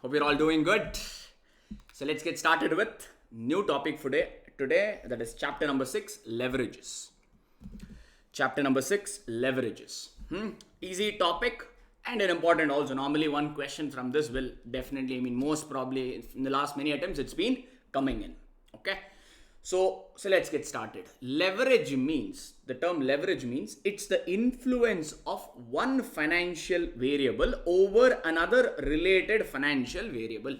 Hope you're all doing good. So let's get started with new topic for today, that is chapter number 6, leverages. Chapter number 6, leverages. Easy topic and an important also. Normally one question from this will definitely, most probably in the last many attempts it's been coming in. Okay. So let's get started. The term leverage means it's the influence of one financial variable over another related financial variable.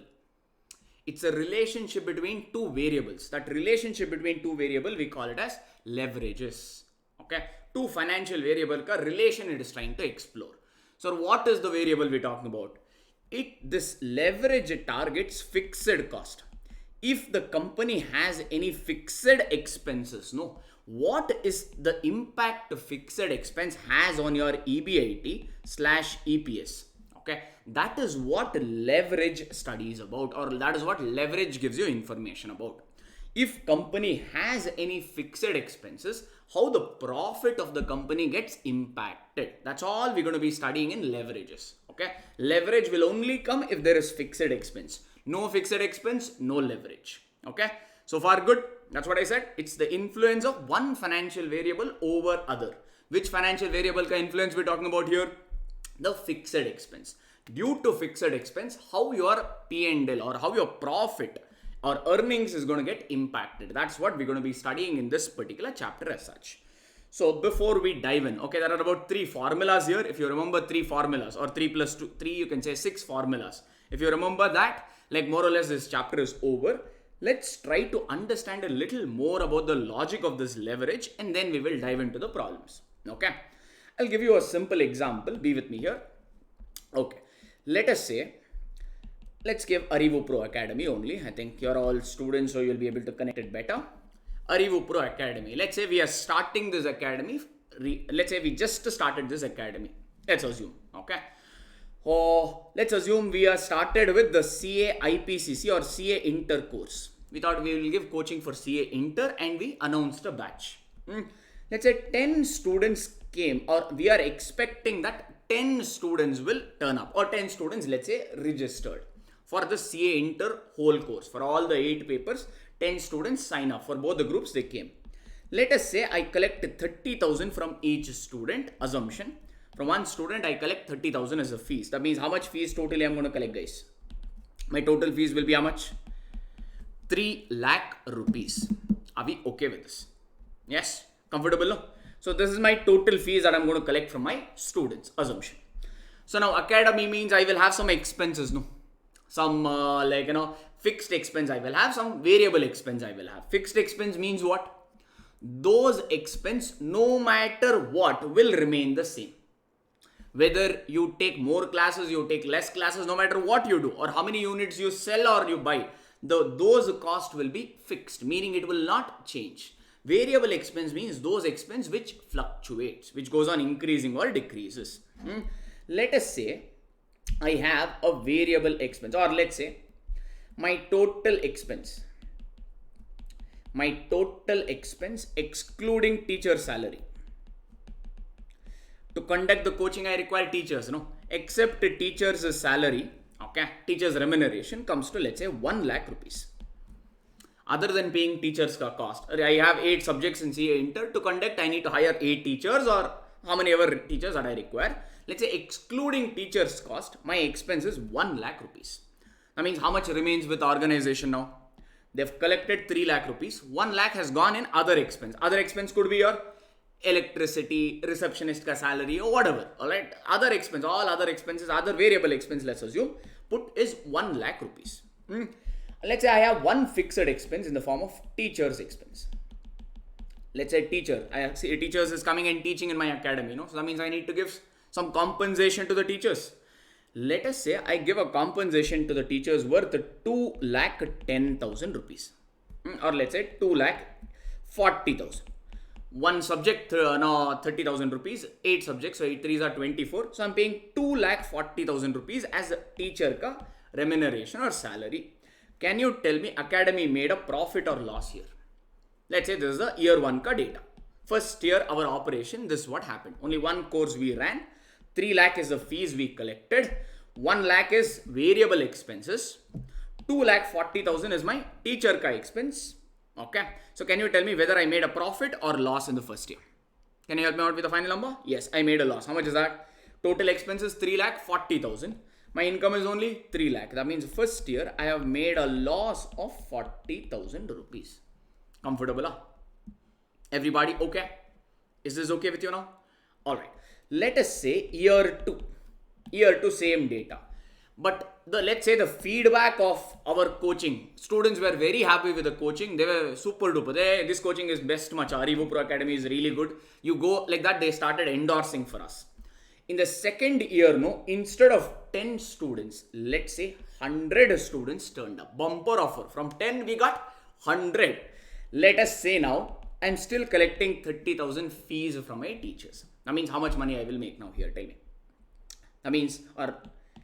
It's a relationship between two variables. That relationship between two variables, we call it as leverages. Okay. Two financial variable ka relation it is trying to explore. So what is the variable we're talking about? This leverage targets fixed cost. If the company has any fixed expenses, what is the impact fixed expense has on your EBIT/EPS? Okay, that is what leverage studies about, or that is what leverage gives you information about. If company has any fixed expenses, how the profit of the company gets impacted. That's all we're going to be studying in leverages. Okay, leverage will only come if there is fixed expense. No fixed expense, no leverage. Okay, so far good. That's what I said. It's the influence of one financial variable over other. Which financial variable ka influence we're talking about here? The fixed expense. Due to fixed expense, how your P&L or how your profit or earnings is going to get impacted. That's what we're going to be studying in this particular chapter as such. So before we dive in, okay, there are about 3 formulas here. If you remember 3 formulas, or 3 plus 2, 3, you can say 6 formulas. If you remember that, like more or less this chapter is over. Let's try to understand a little more about the logic of this leverage, and then we will dive into the problems. Okay, I'll give you a simple example. Be with me here. Okay, let us say, let's give Arivu Pro Academy only. I think you're all students, so you'll be able to connect it better. Arivu Pro Academy. Let's say we are starting this academy. Let's say we just started this academy. Let's assume. Okay. Let's assume we are started with the CA IPCC or CA Inter course. We thought we will give coaching for CA Inter, and we announced a batch. Let's say 10 students came, or we are expecting that 10 students will turn up, or 10 students, let's say, registered for the CA Inter whole course. For all the 8 papers, 10 students sign up. For both the groups, they came. Let us say I collect 30,000 from each student, assumption. From one student, I collect 30,000 as a fees. That means how much fees totally I'm going to collect, guys? My total fees will be how much? 3 lakh rupees. Are we okay with this? Yes? Comfortable, no? So this is my total fees that I'm going to collect from my students, assumption. So now academy means I will have some expenses, no? Some fixed expense I will have, some variable expense I will have. Fixed expense means what? Those expense, no matter what, will remain the same. Whether you take more classes, you take less classes, no matter what you do, or how many units you sell or you buy, those costs will be fixed, meaning it will not change. Variable expense means those expense which fluctuates, which goes on increasing or decreases. Let us say I have a variable expense, or let's say my total expense excluding teacher salary. To conduct the coaching, I require teachers, except teacher's salary, okay, teacher's remuneration comes to, let's say, 1 lakh rupees. Other than paying teachers cost, I have 8 subjects in CA Inter. To conduct, I need to hire 8 teachers, or how many ever teachers that I require. Let's say excluding teachers cost, my expense is 1 lakh rupees. That means how much remains with the organization now? They've collected 3 lakh rupees. 1 lakh has gone in other expense. Other expense could be your electricity, receptionist ka salary, or whatever. All right, other expense, all other expenses, other variable expense, let's assume, put is 1 lakh rupees. Let's say I have one fixed expense in the form of teacher's expense. Let's say teachers is coming and teaching in my academy, so that means I need to give some compensation to the teachers. Let us say I give a compensation to the teachers worth 2,10,000 rupees, or let's say 2,40,000. One subject, 30,000 rupees, 8 subjects, so 8 3s are 24. So I'm paying 2,40,000 rupees as a teacher ka remuneration or salary. Can you tell me academy made a profit or loss here? Let's say this is the year 1 ka data. First year, our operation, this is what happened. Only one course we ran. 3 lakh is the fees we collected. 1 lakh is variable expenses. 2,40,000 is my teacher ka expense. Okay. So can you tell me whether I made a profit or loss in the first year? Can you help me out with the final number? Yes, I made a loss. How much is that? Total expenses 3,40,000. My income is only 3 lakh. That means first year I have made a loss of 40,000 rupees. Comfortable, huh? Everybody okay? Is this okay with you now? Alright. Let us say year 2. Year 2 same data. But let's say the feedback of our coaching, students were very happy with the coaching. They were super duper. This coaching is best much. Arivu Pro Academy is really good. You go like that. They started endorsing for us. In the second year, no, instead of 10 students, let's say 100 students turned up. Bumper offer. From 10 we got 100. Let us say now I'm still collecting 30,000 fees from my teachers. That means how much money I will make now here? Tell me. That means, or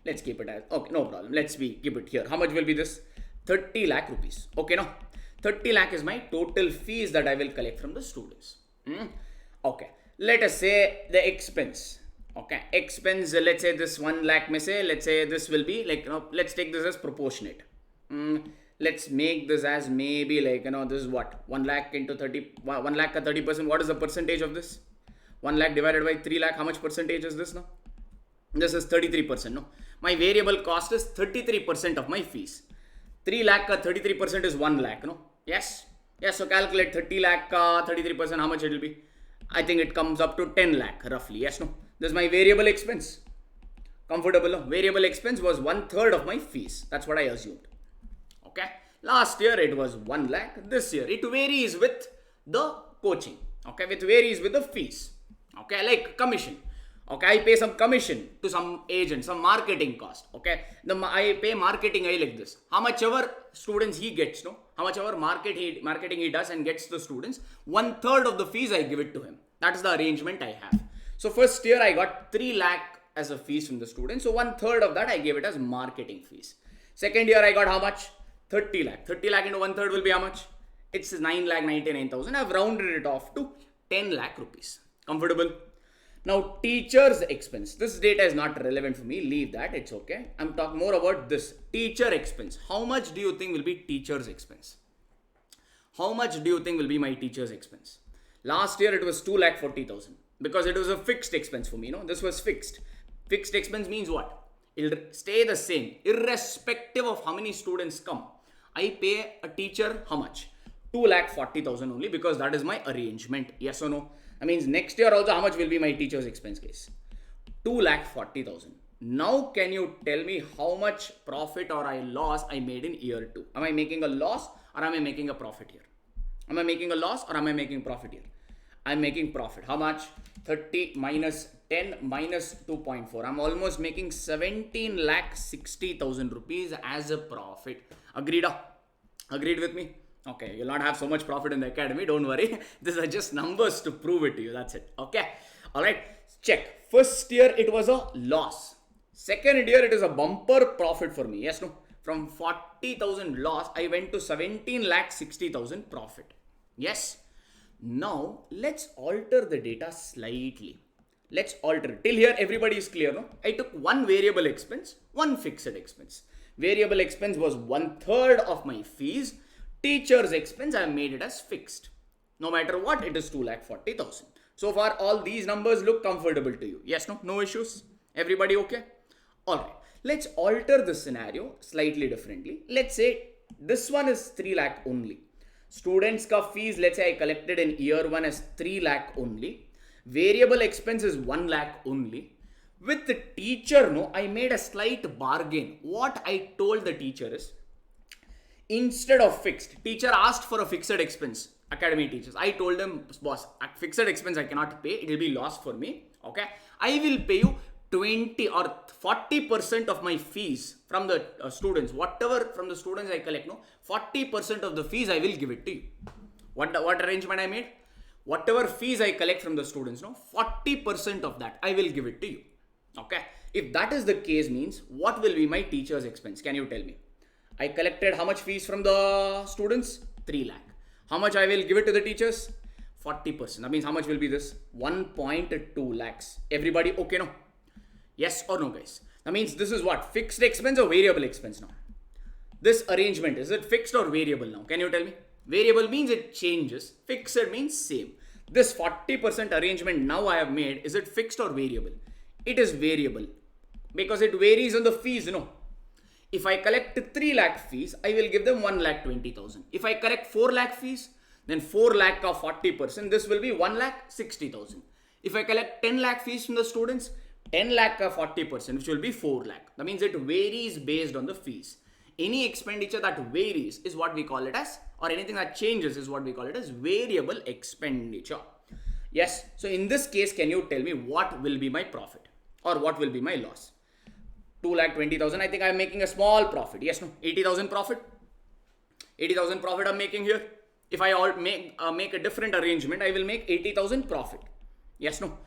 let's keep it as, okay, no problem. Keep it here. How much will be this? 30 lakh rupees. Okay, no? 30 lakh is my total fees that I will collect from the students. Okay. Let us say the expense. Okay. Expense, let's say this 1 lakh may say, let's say this will be like, let's take this as proportionate. Let's make this as maybe like, this is what? 1 lakh into 30, 1 lakh 30%. What is the percentage of this? 1 lakh divided by 3 lakh. How much percentage is this now? This is 33%, no? My variable cost is 33% of my fees. 3 lakh ka 33% is 1 lakh, no? Yes? Yes, so calculate 30 lakh ka 33%, how much it will be? I think it comes up to 10 lakh roughly, yes, no? This is my variable expense. Comfortable, no? Variable expense was 1/3 of my fees. That's what I assumed. Okay? Last year it was 1 lakh. This year it varies with the coaching. Okay? It varies with the fees. Okay? Like commission. Okay, I pay some commission to some agent, some marketing cost. Okay, I pay marketing like this. How much ever students he gets, no? How much ever marketing he does and gets the students, 1/3 of the fees I give it to him. That is the arrangement I have. So first year I got 3 lakh as a fees from the students. So 1/3 of that I gave it as marketing fees. Second year I got how much? 30 lakh. 30 lakh into 1/3 will be how much? It's 9,99,000. I've rounded it off to 10 lakh rupees. Comfortable? Now, teacher's expense. This data is not relevant for me. Leave that. It's okay. I'm talking more about this. Teacher expense. How much do you think will be teacher's expense? How much do you think will be my teacher's expense? Last year, it was 2,40,000 because it was a fixed expense for me. No, this was fixed. Fixed expense means what? It'll stay the same irrespective of how many students come. I pay a teacher how much? 2,40,000 only because that is my arrangement. Yes or no? That means next year also how much will be my teacher's expense case? 2,40,000. Now can you tell me how much profit or loss I made in year 2? Am I making a loss or am I making a profit here? Am I making a loss or am I making profit here? I'm making profit. How much? 30 minus 10 minus 2.4. I'm almost making 17,60,000 rupees as a profit. Agreed? Agreed with me? Okay, you'll not have so much profit in the academy. Don't worry. These are just numbers to prove it to you. That's it. Okay. All right. Check. First year, it was a loss. Second year, it is a bumper profit for me. Yes, no? From 40,000 loss, I went to 17,60,000 profit. Yes. Now, let's alter the data slightly. Let's alter. Till here, everybody is clear, no? I took one variable expense, one fixed expense. Variable expense was 1/3 of my fees. Teacher's expense, I made it as fixed. No matter what, it is 2,40,000. So far, all these numbers look comfortable to you. Yes, no? No issues? Everybody okay? Alright. Let's alter the scenario slightly differently. Let's say this one is 3 lakh only. Students' ka fees, let's say I collected in year 1 as 3 lakh only. Variable expense is 1 lakh only. With the teacher, no, I made a slight bargain. What I told the teacher is, instead of fixed, teacher asked for a fixed expense. Academy teachers, I told them, boss, fixed expense I cannot pay. It will be loss for me. Okay, I will pay you 20 or 40% of my fees from the students. Whatever from the students I collect, no, 40% of the fees I will give it to you. What arrangement I made? Whatever fees I collect from the students, no, 40% of that I will give it to you. Okay, if that is the case, means what will be my teacher's expense? Can you tell me? I collected how much fees from the students? 3 lakh. How much I will give it to the teachers? 40%. That means how much will be this? 1.2 lakhs. Everybody okay, no? Yes or no, guys? That means this is what? Fixed expense or variable expense now? This arrangement, is it fixed or variable now? Can you tell me? Variable means it changes. Fixed means same. This 40% arrangement now I have made, is it fixed or variable? It is variable because it varies on the fees, If I collect 3 lakh fees, I will give them 1,20,000. If I collect 4 lakh fees, then 4 lakh of 40%, this will be 1,60,000. If I collect 10 lakh fees from the students, 10 lakh of 40%, which will be 4 lakh. That means it varies based on the fees. Any expenditure that varies is what we call it as, or anything that changes is what we call it as variable expenditure. Yes, so in this case, can you tell me what will be my profit or what will be my loss? 2,20,000, I think I'm making a small profit. Yes, no, 80,000 profit. 80,000 profit I'm making here. If I make a different arrangement, I will make 80,000 profit. Yes, no.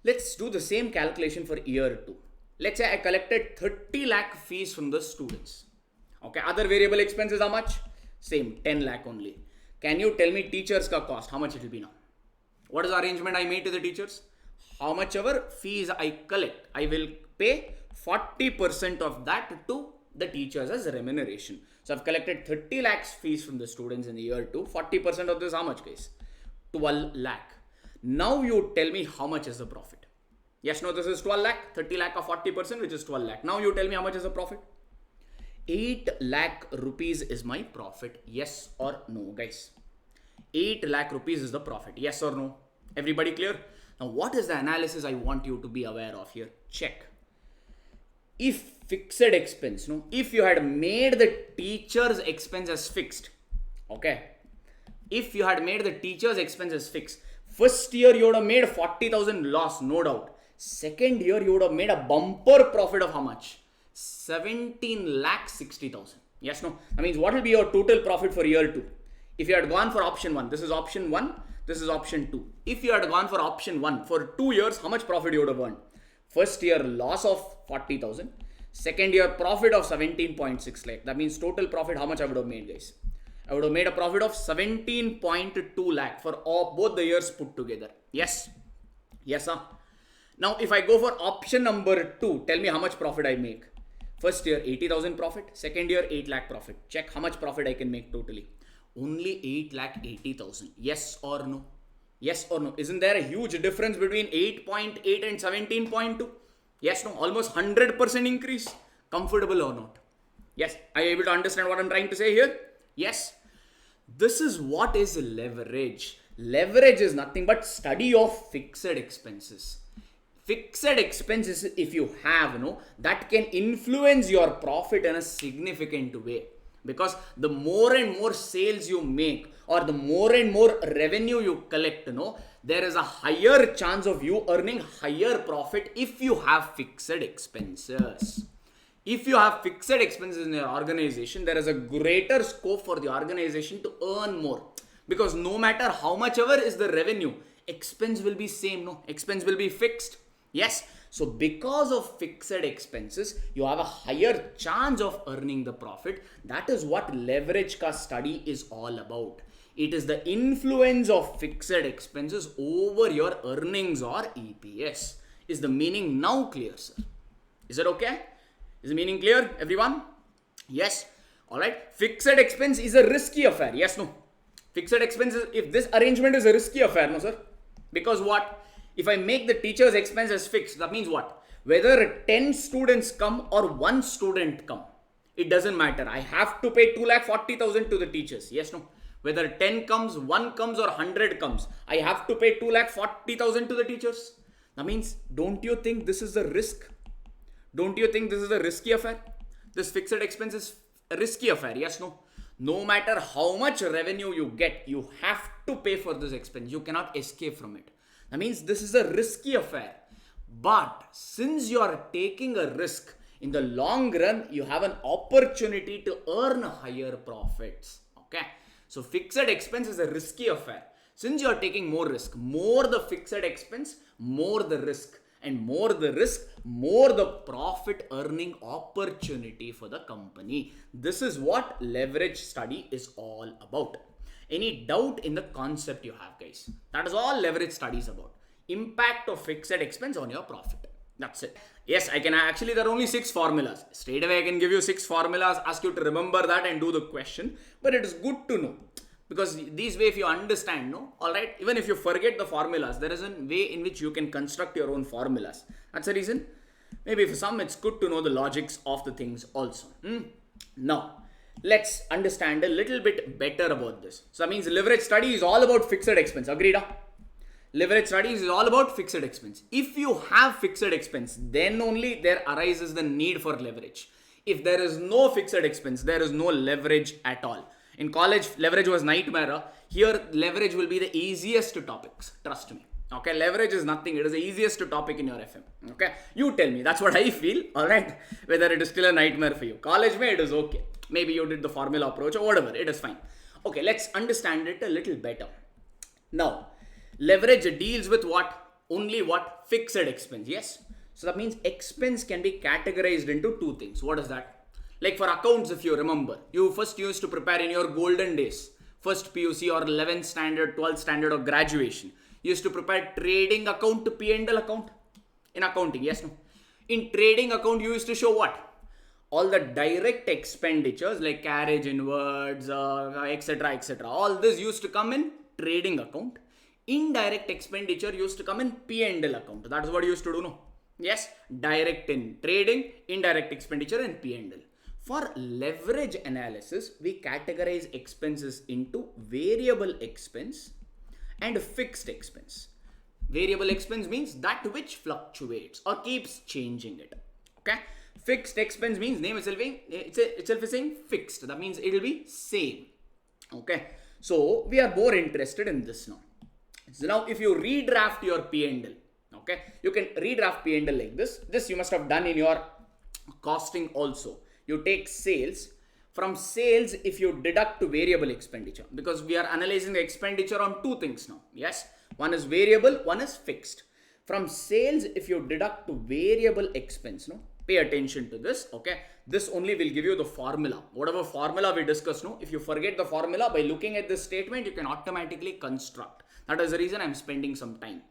Let's do the same calculation for year 2. Let's say I collected 30 lakh fees from the students. Okay, other variable expenses how much? Same, 10 lakh only. Can you tell me teachers ka cost, how much it will be now? What is the arrangement I made to the teachers? How much ever fees I collect, I will pay 40% of that to the teachers as remuneration. So I've collected 30 lakhs fees from the students in the year 2. 40% of this how much, guys? 12 lakh. Now you tell me how much is the profit. Yes, no, this is 12 lakh. 30 lakh of 40%, which is 12 lakh. Now you tell me how much is the profit. 8 lakh rupees is my profit. Yes or no, guys? 8 lakh rupees is the profit. Yes or no? Everybody clear? Now what is the analysis I want you to be aware of here? Check. If fixed expense, if you had made the teacher's expense as fixed, okay, if you had made the teacher's expense as fixed, first year you would have made 40,000 loss, no doubt. Second year you would have made a bumper profit of how much? 17 lakh 60,000. Yes, no? That means what will be your total profit for year 2? If you had gone for option 1, this is option 1, this is option 2. If you had gone for option 1 for 2 years, how much profit you would have earned? First year loss of 40,000. Second year profit of 17.6 lakh. That means total profit, how much I would have made, guys? I would have made a profit of 17.2 lakh for both the years put together. Yes? Yes, sir? Now, if I go for option number 2, tell me how much profit I make. First year, 80,000 profit. Second year, 8 lakh profit. Check how much profit I can make totally. Only 8 lakh 80,000. Yes or no? Yes or no? Isn't there a huge difference between 8.8 and 17.2? Yes, no? Almost 100% increase. Comfortable or not? Yes. Are you able to understand what I'm trying to say here? Yes. This is what is leverage. Leverage is nothing but study of fixed expenses. Fixed expenses, if you have, that can influence your profit in a significant way. Because the more and more sales you make or the more and more revenue you collect, there is a higher chance of you earning higher profit if you have fixed expenses. If you have fixed expenses in your organization, there is a greater scope for the organization to earn more. Because no matter how much ever is the revenue, expense will be same, expense will be fixed. Yes. So because of fixed expenses, you have a higher chance of earning the profit. That is what leverage ka study is all about. It is the influence of fixed expenses over your earnings or EPS. Is the meaning now clear, sir? Is it okay? Is the meaning clear, everyone? Yes. All right. Fixed expense is a risky affair. Yes, no? Fixed expenses, if this arrangement is a risky affair, no, sir? Because what? If I make the teacher's expense as fixed, that means what? Whether 10 students come or 1 student come, it doesn't matter. I have to pay 2,40,000 to the teachers. Yes, no? Whether 10 comes, 1 comes or 100 comes, I have to pay 2,40,000 to the teachers. That means, don't you think this is a risk? Don't you think this is a risky affair? This fixed expense is a risky affair. Yes, no? No matter how much revenue you get, you have to pay for this expense. You cannot escape from it. That means this is a risky affair. But since you are taking a risk, in the long run, you have an opportunity to earn higher profits. Okay. So fixed expense is a risky affair. Since you are taking more risk, more the fixed expense, more the risk. And more the risk, more the profit earning opportunity for the company. This is what leverage study is all about. Any doubt in the concept you have, guys? That is all leverage study is about. Impact of fixed expense on your profit. That's it. Yes, I can actually, there are only 6 formulas. Straight away, I can give you 6 formulas, ask you to remember that and do the question. But it is good to know. Because this way, if you understand, no, alright, even if you forget the formulas, there is a way in which you can construct your own formulas. That's the reason. Maybe for some, it's good to know the logics of the things also. Now, let's understand a little bit better about this. So that means leverage study is all about fixed expense. Agreed? Leverage studies is all about fixed expense. If you have fixed expense, then only there arises the need for leverage. If there is no fixed expense, there is no leverage at all. In college, leverage was nightmare. Here, leverage will be the easiest topics. Trust me. Okay, leverage is nothing. It is the easiest topic in your FM. Okay, you tell me. That's what I feel. All right, whether it is still a nightmare for you. College, it is okay. Maybe you did the formula approach or whatever. It is fine. Okay, let's understand it a little better. Now, leverage deals with what? Only what? Fixed expense. Yes. So that means expense can be categorized into 2 things. What is that? Like for accounts, if you remember, you first used to prepare in your golden days, first PUC or 11th standard, 12th standard of graduation. You used to prepare trading account to P&L account in accounting. Yes, no. In trading account, you used to show what? All the direct expenditures like carriage inwards, etc., etc. All this used to come in trading account. Indirect expenditure used to come in P&L account. That's what you used to do, no? Yes, direct in trading, indirect expenditure in P&L. For leverage analysis, we categorize expenses into variable expense and fixed expense. Variable expense means that which fluctuates or keeps changing it. Okay. Fixed expense means name itself is saying fixed. That means it will be same. Okay. So we are more interested in this now. So now if you redraft your P&L, okay, you can redraft P&L like this. This you must have done in your costing also. You take sales. From sales, if you deduct to variable expenditure, because we are analyzing the expenditure on 2 things now. Yes, one is variable, one is fixed. From sales, if you deduct to variable expense, no, pay attention to this. Okay, this only will give you the formula. Whatever formula we discussed, no, if you forget the formula, by looking at this statement, you can automatically construct. That is the reason I'm spending some time.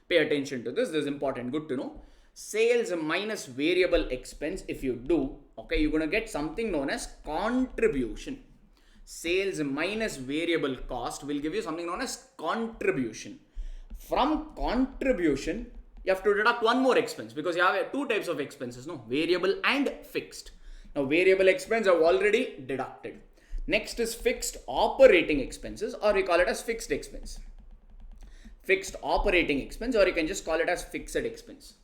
Pay attention to this. This is important. Good to know. Sales minus variable expense, if you do, okay, you're going to get something known as contribution. Sales minus variable cost will give you something known as contribution. From contribution, you have to deduct one more expense because you have 2 types of expenses, no, variable and fixed. Now, variable expense I've already deducted. Next is fixed operating expenses, or we call it as fixed expense. Fixed operating expense, or you can just call it as fixed expense.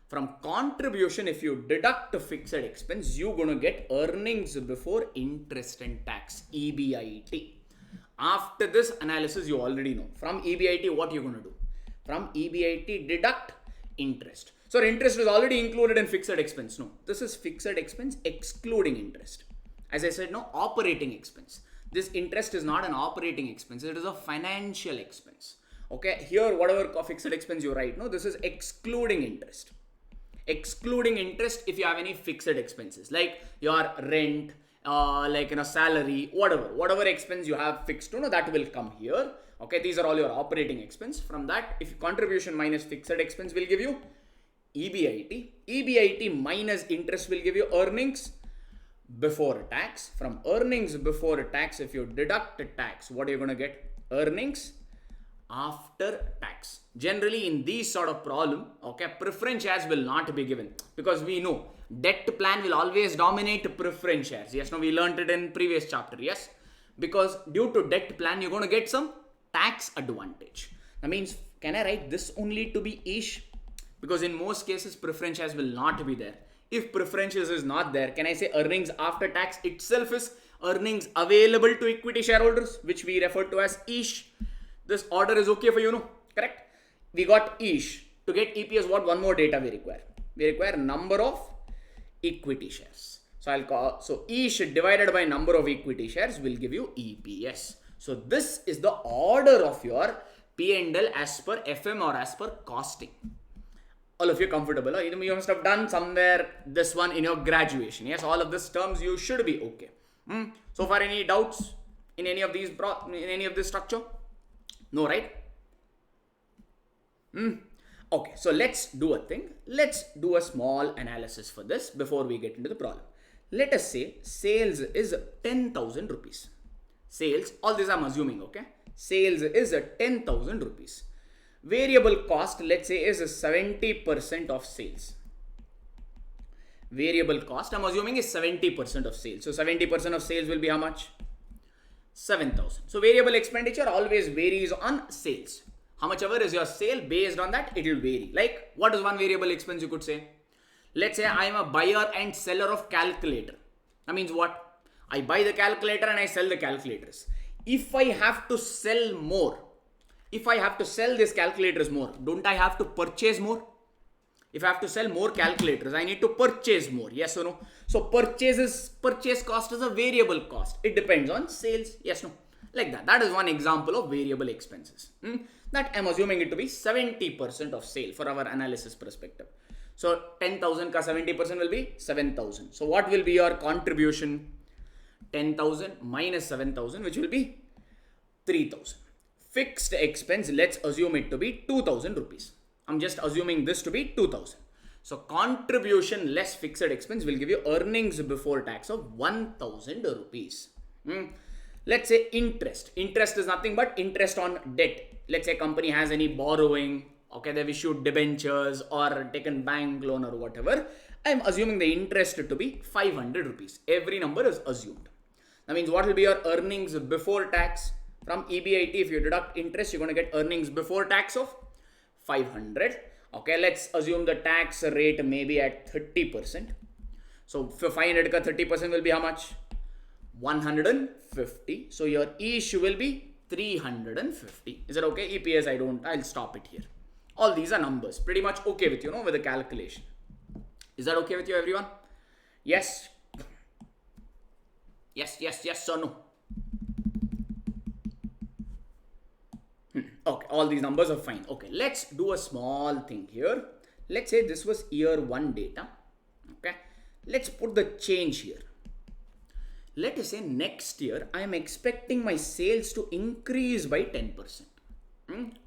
From contribution, if you deduct the fixed expense, you're going to get earnings before interest and tax, EBIT. After this analysis, you already know. From EBIT, what you're going to do? From EBIT, deduct interest. So interest is already included in fixed expense. No, this is fixed expense excluding interest. As I said, no, operating expense. This interest is not an operating expense. It is a financial expense. Okay, here whatever fixed expense you write, no, this is excluding interest. Excluding interest if you have any fixed expenses like your rent, like salary, whatever expense you have fixed, that will come here. Okay, these are all your operating expense. From that, if contribution minus fixed expense will give you EBIT. EBIT minus interest will give you earnings before tax. From earnings before tax, if you deduct tax, what are you going to get? Earnings after tax. Generally in these sort of problem, okay, preference shares will not be given because we know debt plan will always dominate preference shares. Yes, no, we learned it in previous chapter. Yes, because due to debt plan, you're going to get some tax advantage. That means, can I write this only to be ish? Because in most cases, preference shares will not be there. If preferences is not there, can I say earnings after tax itself is earnings available to equity shareholders, which we refer to as ish. This order is okay for you, no? Correct? We got ish. To get EPS, what one more data we require? We require number of equity shares. So I'll call, so ish divided by number of equity shares will give you EPS. So this is the order of your P&L as per FM or as per costing. All of you comfortable? You must have done somewhere this one in your graduation. Yes, all of these terms you should be okay. So far, any doubts in any of these, in any of this structure? No, right? Okay, so let's do a thing. Let's do a small analysis for this before we get into the problem. Let us say sales is 10,000 rupees. Sales, all this I'm assuming, okay? Sales is 10,000 rupees. Variable cost, let's say, is 70% of sales. Variable cost, I'm assuming, is 70% of sales. So 70% of sales will be how much? 7,000. So variable expenditure always varies on sales. How much ever is your sale, based on that, it will vary. Like, what is one variable expense you could say? Let's say I am a buyer and seller of calculator. That means what? I buy the calculator and I sell the calculators. If I have to sell more, if I have to sell these calculators more, don't I have to purchase more? If I have to sell more calculators, I need to purchase more. Yes or no? So purchase cost is a variable cost. It depends on sales. Yes, no? Like that. That is one example of variable expenses. That I'm assuming it to be 70% of sale for our analysis perspective. So 10,000 ka 70% will be 7,000. So what will be your contribution? 10,000 minus 7,000, which will be 3,000. Fixed expense, let's assume it to be 2,000 rupees. I'm just assuming this to be 2,000. So contribution less fixed expense will give you earnings before tax of 1,000 rupees. Let's say interest. Interest is nothing but interest on debt. Let's say a company has any borrowing. Okay, they've issued debentures or taken bank loan or whatever. I'm assuming the interest to be 500 rupees. Every number is assumed. That means what will be your earnings before tax? From EBIT, if you deduct interest, you're going to get earnings before tax of 500. Okay, let's assume the tax rate may be at 30%. So for 500 ka 30% will be how much? 150. So your issue will be 350. Is it okay? EPS, I'll stop it here. All these are numbers. Pretty much okay with you, with the calculation. Is that okay with you, everyone? Yes. Yes or no? Okay, all these numbers are fine. Okay, let's do a small thing here. Let's say this was year 1 data. Okay, let's put the change here. Let us say next year I am expecting my sales to increase by 10%.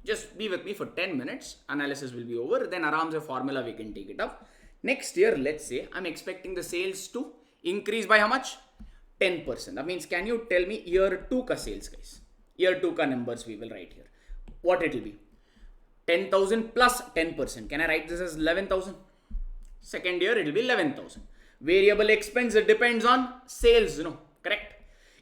Just be with me for 10 minutes. Analysis will be over. Then around the formula we can take it up. Next year, let's say I'm expecting the sales to increase by how much? 10%. That means, can you tell me year 2 ka sales, guys? Year 2 ka numbers we will write here. What it will be? 10,000 plus 10%. Can I write this as 11,000? Second year it will be 11,000. Variable expense, it depends on sales, correct?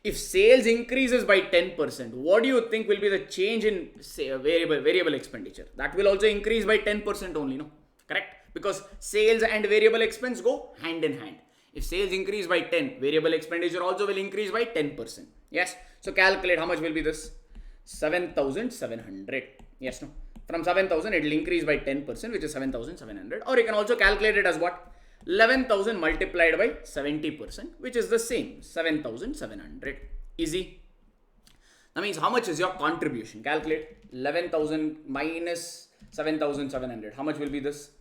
If sales increases by 10%, what do you think will be the change in variable expenditure? That will also increase by 10% only, correct? Because sales and variable expense go hand in hand. If sales increase by 10, variable expenditure also will increase by 10%. Yes. So calculate how much will be this? 7,700. Yes, no. From 7,000, it will increase by 10%, which is 7,700. Or you can also calculate it as what? 11,000 multiplied by 70%, which is the same, 7,700. Easy. That means how much is your contribution? Calculate 11,000 minus 7,700. How much will be this?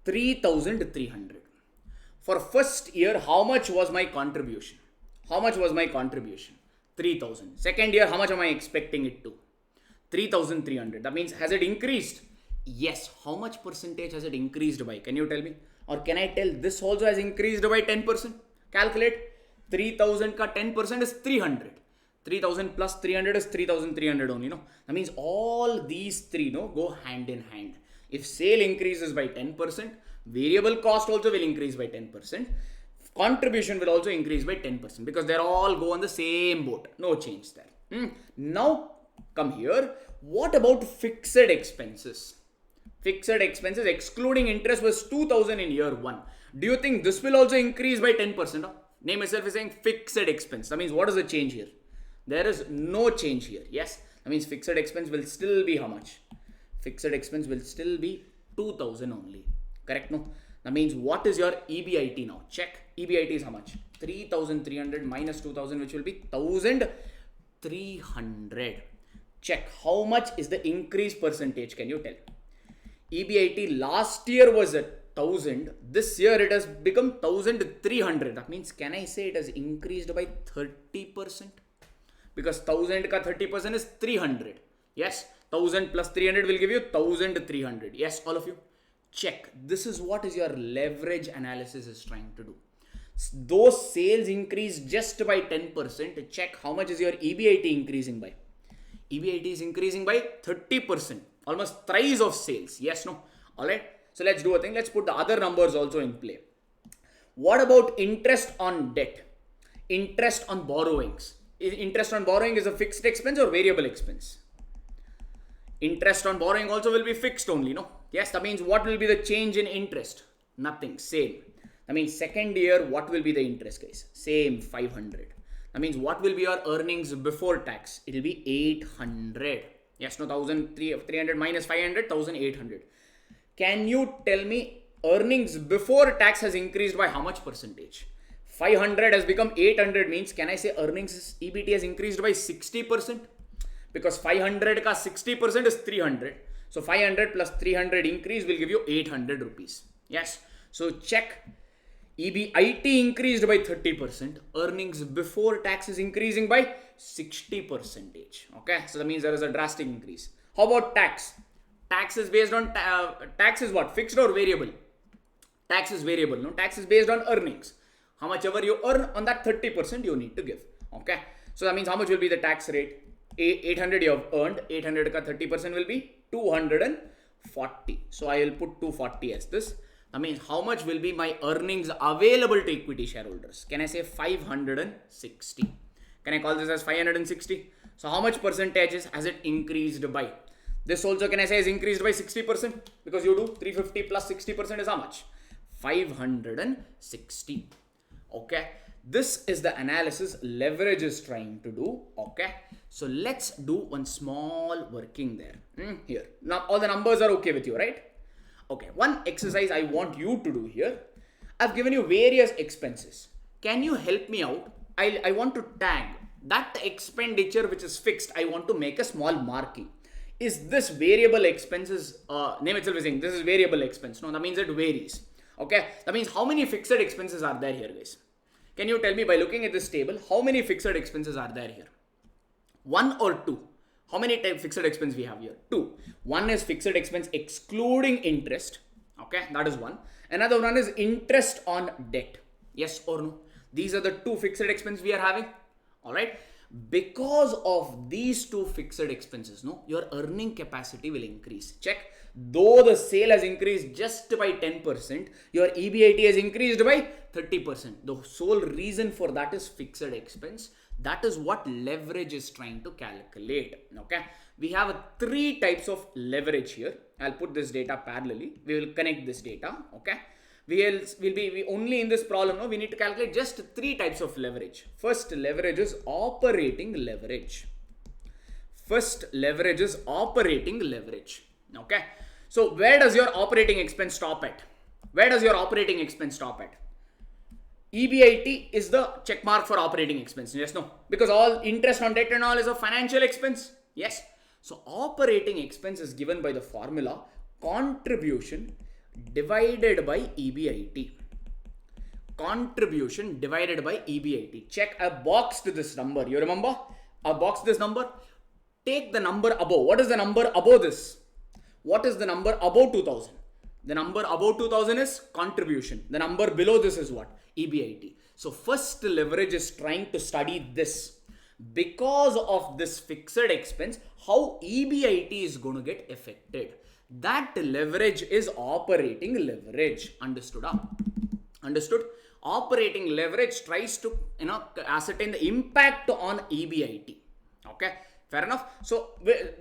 3,300. For first year, how much was my contribution? How much was my contribution? 3,000. Second year, how much am I expecting it to? 3,300. That means, has it increased? Yes. How much percentage has it increased by? Can you tell me? Or can I tell this also has increased by 10%? Calculate. 3,000 ka 10% is 300. 3,000 plus 300 is 3,300 only, That means all these three, go hand in hand. If sale increases by 10%, variable cost also will increase by 10%. Contribution will also increase by 10% because they're all go on the same boat. No change there. Now come here. What about fixed expenses? Fixed expenses excluding interest was 2,000 in year 1. Do you think this will also increase by 10%? Name itself is saying fixed expense. That means what is the change here? There is no change here. Yes. That means fixed expense will still be how much? Fixed expense will still be 2,000 only. Correct? No. That means what is your EBIT now? Check. EBIT is how much? 3,300 minus 2,000, which will be 1,300. Check. How much is the increase percentage? Can you tell? EBIT last year was at 1,000. This year it has become 1,300. That means, can I say it has increased by 30%? Because 1,000 ka 30% is 300. Yes. 1000 plus 300 will give you 1300. Yes, all of you. Check. This is what is your leverage analysis is trying to do. Those sales increase just by 10%. Check how much is your EBIT increasing by. EBIT is increasing by 30%. Almost thrice of sales. Yes, no? Alright. So let's do a thing. Let's put the other numbers also in play. What about interest on debt? Interest on borrowings. Interest on borrowing is a fixed expense or variable expense? Interest on borrowing also will be fixed only, no? Yes, that means what will be the change in interest? Nothing, same. That means second year, what will be the interest, guys? Same, 500. That means what will be your earnings before tax? It will be 800. Yes, no, 1300 minus 500, 1800. Can you tell me earnings before tax has increased by how much percentage? 500 has become 800 means, can I say earnings EBT has increased by 60%? Because 500 ka 60% is 300. So 500 plus 300 increase will give you 800 rupees. Yes. So check. EBIT increased by 30%. Earnings before tax is increasing by 60%. Okay. So that means there is a drastic increase. How about tax? Tax is based on, tax is what? Fixed or variable? Tax is variable. No, tax is based on earnings. How much ever you earn on that 30% you need to give. Okay. So that means how much will be the tax rate? 800 you have earned. 800 ka 30% will be 240. So I will put 240 as this. That means how much will be my earnings available to equity shareholders? Can I say 560? Can I call this as 560? So how much percentage has it increased by? This also can I say is increased by 60%? Because you do 350 plus 60% is how much? 560. Okay. This is the analysis leverage is trying to do. Okay. So let's do one small working there. Here. Now all the numbers are okay with you, right? Okay. One exercise I want you to do here. I've given you various expenses. Can you help me out? I want to tag that expenditure which is fixed. I want to make a small marking. Is this variable expenses? Name itself is saying this is variable expense. No, that means it varies. Okay. That means how many fixed expenses are there here, guys? Can you tell me by looking at this table, how many fixed expenses are there here? 1 or 2? How many type fixed expense we have here? 2. One is fixed expense excluding interest. Okay, that is one. Another one is interest on debt. Yes or no? These are the 2 fixed expenses we are having. All right. Because of these 2 fixed expenses, no, your earning capacity will increase. Check. Though the sale has increased just by 10%, your EBIT has increased by 30%. The sole reason for that is fixed expense. That is what leverage is trying to calculate. Okay. We have 3 types of leverage here. I'll put this data parallelly. We will connect this data. Okay. We only in this problem, no, we need to calculate just 3 types of leverage. First leverage is operating leverage. First leverage is operating leverage. Okay. So where does your operating expense stop at? Where does your operating expense stop at? EBIT is the check mark for operating expense. Yes, no? Because all interest on debt and all is a financial expense. Yes. So operating expense is given by the formula contribution divided by EBIT. Contribution divided by EBIT. Check, I boxed this number. You remember? I boxed this number. Take the number above. What is the number above this? What is the number above 2000? The number above 2000 is contribution. The number below this is what? EBIT. So first leverage is trying to study this. Because of this fixed expense, how EBIT is going to get affected. That leverage is operating leverage. Understood? Understood? Operating leverage tries to ascertain the impact on EBIT. Okay. Fair enough. So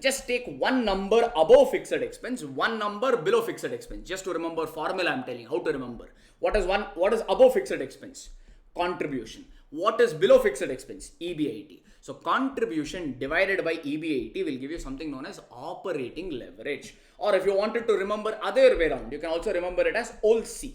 just take one number above fixed expense, one number below fixed expense. Just to remember formula, I'm telling you how to remember. What is above fixed expense? Contribution. What is below fixed expense? EBIT. So contribution divided by EBIT will give you something known as operating leverage. Or if you wanted to remember other way around, you can also remember it as OLC.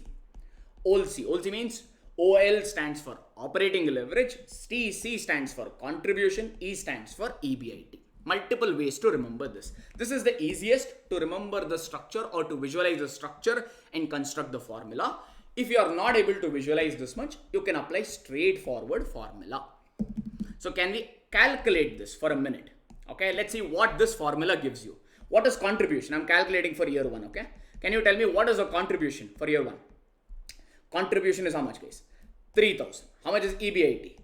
OLC. OLC means OL stands for operating leverage, C stands for contribution, E stands for EBIT. Multiple ways to remember this. This is the easiest to remember the structure or to visualize the structure and construct the formula. If you are not able to visualize this much, you can apply straightforward formula. So can we calculate this for a minute? Okay, let's see what this formula gives you. What is contribution? I'm calculating for year 1, okay? Can you tell me what is the contribution for year 1? Contribution is how much, guys? 3,000. How much is EBIT?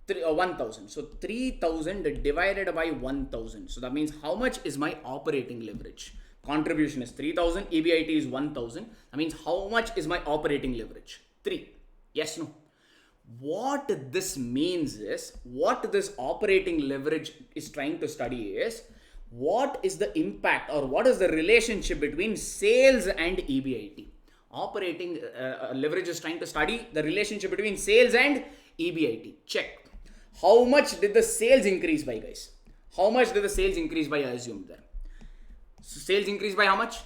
1,000. So 3,000 divided by 1,000. So that means how much is my operating leverage? Contribution is 3,000. EBIT is 1,000. That means how much is my operating leverage? 3. Yes, no? What this means is, what this operating leverage is trying to study is, what is the impact or what is the relationship between sales and EBIT? Operating leverage is trying to study the relationship between sales and EBIT. Check. How much did the sales increase by, guys? How much did the sales increase by? I assumed there. So sales increased by how much?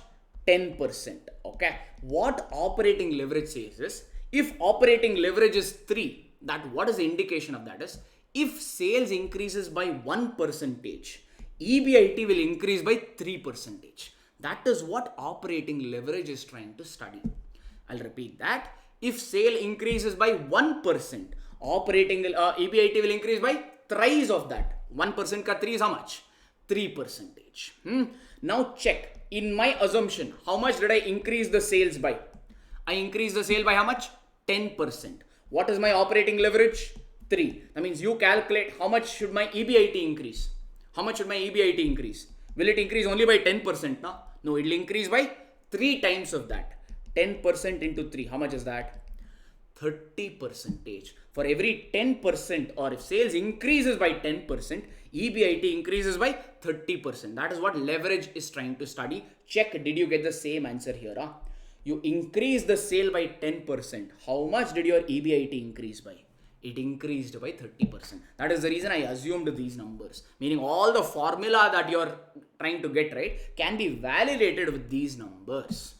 10%. Okay. What operating leverage says is, if operating leverage is 3, that what is the indication of that is, if sales increases by 1%, EBIT will increase by 3%. That is what operating leverage is trying to study. I'll repeat that. If sale increases by 1%, operating EBIT will increase by thrice of that. 1% ka 3 is how much? 3%. Now check. In my assumption, how much did I increase the sales by? I increased the sale by how much? 10%. What is my operating leverage? 3. That means you calculate how much should my EBIT increase. How much should my EBIT increase? Will it increase only by 10% now? No, it will increase by 3 times of that. 10% into 3. How much is that? 30%. For every 10%, or if sales increases by 10%, EBIT increases by 30%. That is what leverage is trying to study. Check, did you get the same answer here? You increase the sale by 10%. How much did your EBIT increase by? It increased by 30%. That is the reason I assumed these numbers. Meaning all the formula that you're trying to get right can be validated with these numbers.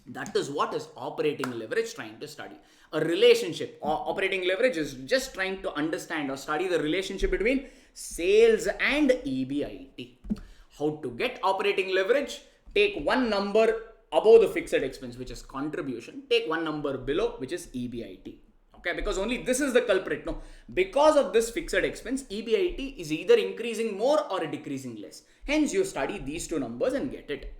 That is what is operating leverage trying to study. A relationship. Operating leverage is just trying to understand or study the relationship between sales and EBIT. How to get operating leverage? Take one number above the fixed expense, which is contribution. Take one number below, which is EBIT. Okay, because only this is the culprit. No, because of this fixed expense, EBIT is either increasing more or decreasing less. Hence, you study these two numbers and get it.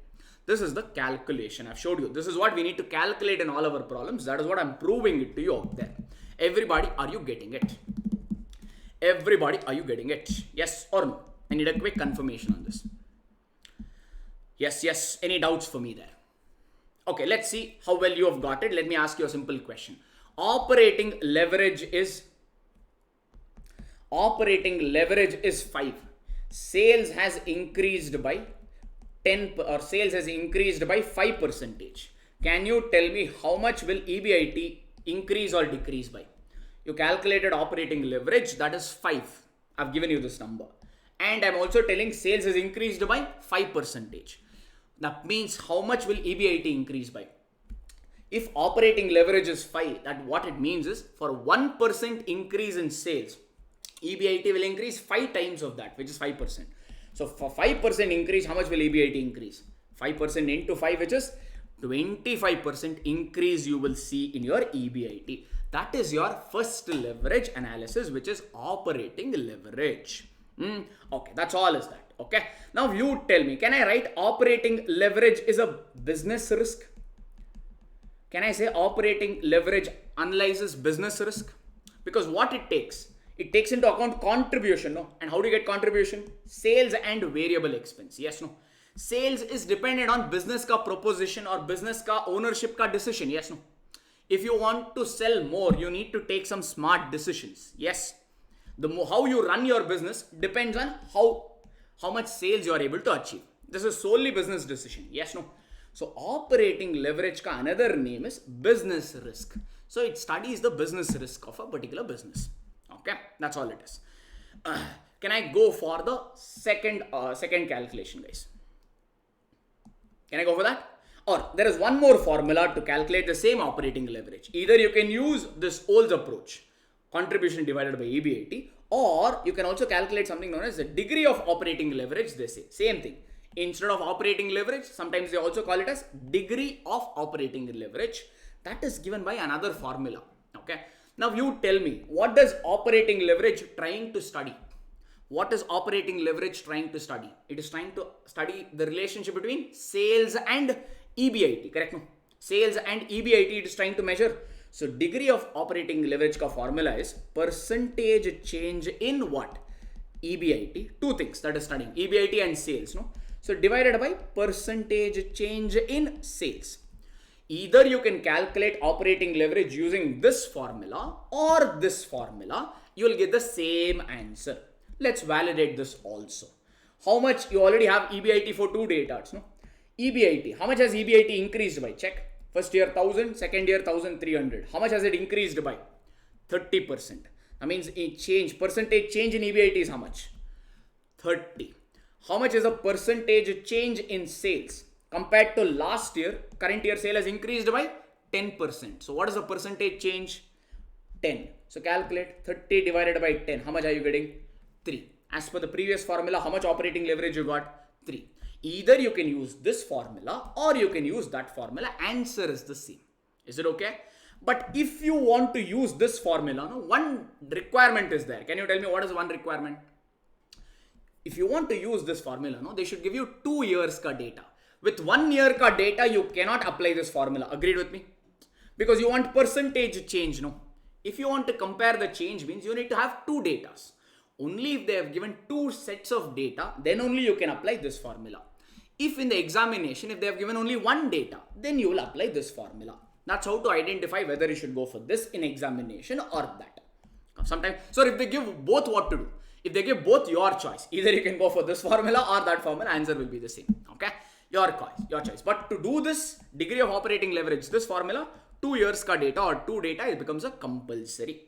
This is the calculation I've showed you. This is what we need to calculate in all our problems. That is what I'm proving it to you out there. Everybody, are you getting it? Everybody, are you getting it? Yes or no? I need a quick confirmation on this. Yes, yes. Any doubts for me there? Okay, let's see how well you have got it. Let me ask you a simple question. Operating leverage is 5. Sales has increased by 10 or sales has increased by 5%. Can you tell me how much will EBIT increase or decrease by? You calculated operating leverage, that is 5. I've given you this number. And I'm also telling sales has increased by 5%. That means how much will EBIT increase by? If operating leverage is 5, that what it means is for 1% increase in sales, EBIT will increase 5 times of that, which is 5%. So for 5% increase, how much will EBIT increase? 5% into 5, which is 25% increase you will see in your EBIT. That is your first leverage analysis, which is operating leverage. Okay, that's all is that. Okay. Now you tell me, can I write operating leverage is a business risk? Can I say operating leverage analyzes business risk? Because what it takes into account contribution, no? And how do you get contribution? Sales and variable expense. Yes, no? Sales is dependent on business ka proposition or business ka ownership ka decision. Yes, no? If you want to sell more, you need to take some smart decisions. Yes. How you run your business depends on how much sales you are able to achieve. This is solely business decision. Yes, no? So operating leverage ka another name is business risk. So it studies the business risk of a particular business. Okay, that's all it is. Can I go for the second calculation, guys? Can I go for that? Or there is one more formula to calculate the same operating leverage. Either you can use this Olds approach, contribution divided by EBIT, or you can also calculate something known as the degree of operating leverage. They say same thing. Instead of operating leverage, sometimes they also call it as degree of operating leverage. That is given by another formula. Okay. Now you tell me, what does operating leverage trying to study? What is operating leverage trying to study? It is trying to study the relationship between sales and EBIT, correct? No? Sales and EBIT it is trying to measure. So degree of operating leverage ka formula is percentage change in what? EBIT. Two things that is studying, EBIT and sales. No? So divided by percentage change in sales. Either you can calculate operating leverage using this formula or this formula, you will get the same answer. Let's validate this also. How much? You already have EBIT for two data, no? EBIT, how much has EBIT increased by? Check. First year 1000, second year 1300. How much has it increased by? 30%. That means a change, percentage change in EBIT is how much? 30. How much is a percentage change in sales? Compared to last year, current year sale has increased by 10%. So what is the percentage change? 10. So calculate 30 divided by 10. How much are you getting? 3. As per the previous formula, how much operating leverage you got? 3. Either you can use this formula or you can use that formula. Answer is the same. Is it okay? But if you want to use this formula, no, one requirement is there. Can you tell me what is one requirement? If you want to use this formula, no, they should give you 2 years ka data. With 1 year ka data, you cannot apply this formula. Agreed with me? Because you want percentage change, no? If you want to compare the change means you need to have two datas. Only if they have given two sets of data, then only you can apply this formula. If in the examination, if they have given only one data, then you will apply this formula. That's how to identify whether you should go for this in examination or that. Sometimes, so if they give both, what to do? If they give both, your choice. Either you can go for this formula or that formula, answer will be the same. Okay? Your choice. But to do this degree of operating leverage, this formula, 2 years ka data or two data, it becomes a compulsory.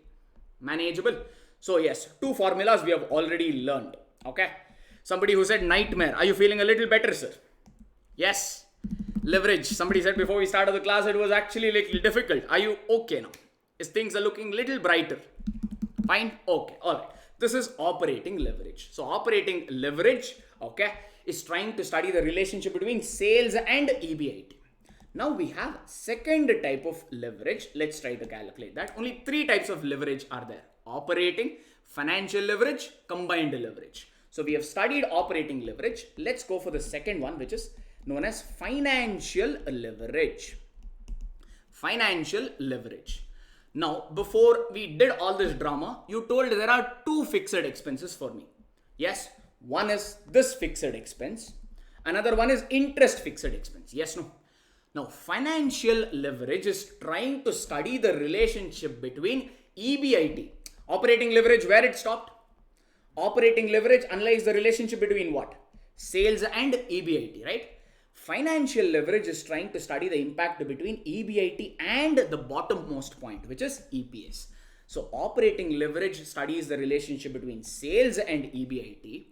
Manageable. So yes, two formulas we have already learned. Okay. Somebody who said nightmare. Are you feeling a little better, sir? Yes. Leverage. Somebody said before we started the class, it was actually a little difficult. Are you okay now? Is things are looking little brighter? Fine. Okay. All right. This is operating leverage. So operating leverage, okay, is trying to study the relationship between sales and EBIT. Now we have second type of leverage. Let's try to calculate that. Only 3 types of leverage are there. Operating, financial leverage, combined leverage. So we have studied operating leverage. Let's go for the second one, which is known as financial leverage. Financial leverage. Now, before we did all this drama, you told there are 2 fixed expenses for me. Yes, one is this fixed expense. Another one is interest fixed expense. Yes, no? Now, financial leverage is trying to study the relationship between EBIT. Operating leverage, where it stopped? Operating leverage analyze the relationship between what? Sales and EBIT, right? Financial leverage is trying to study the impact between EBIT and the bottommost point, which is EPS. So operating leverage studies the relationship between sales and EBIT.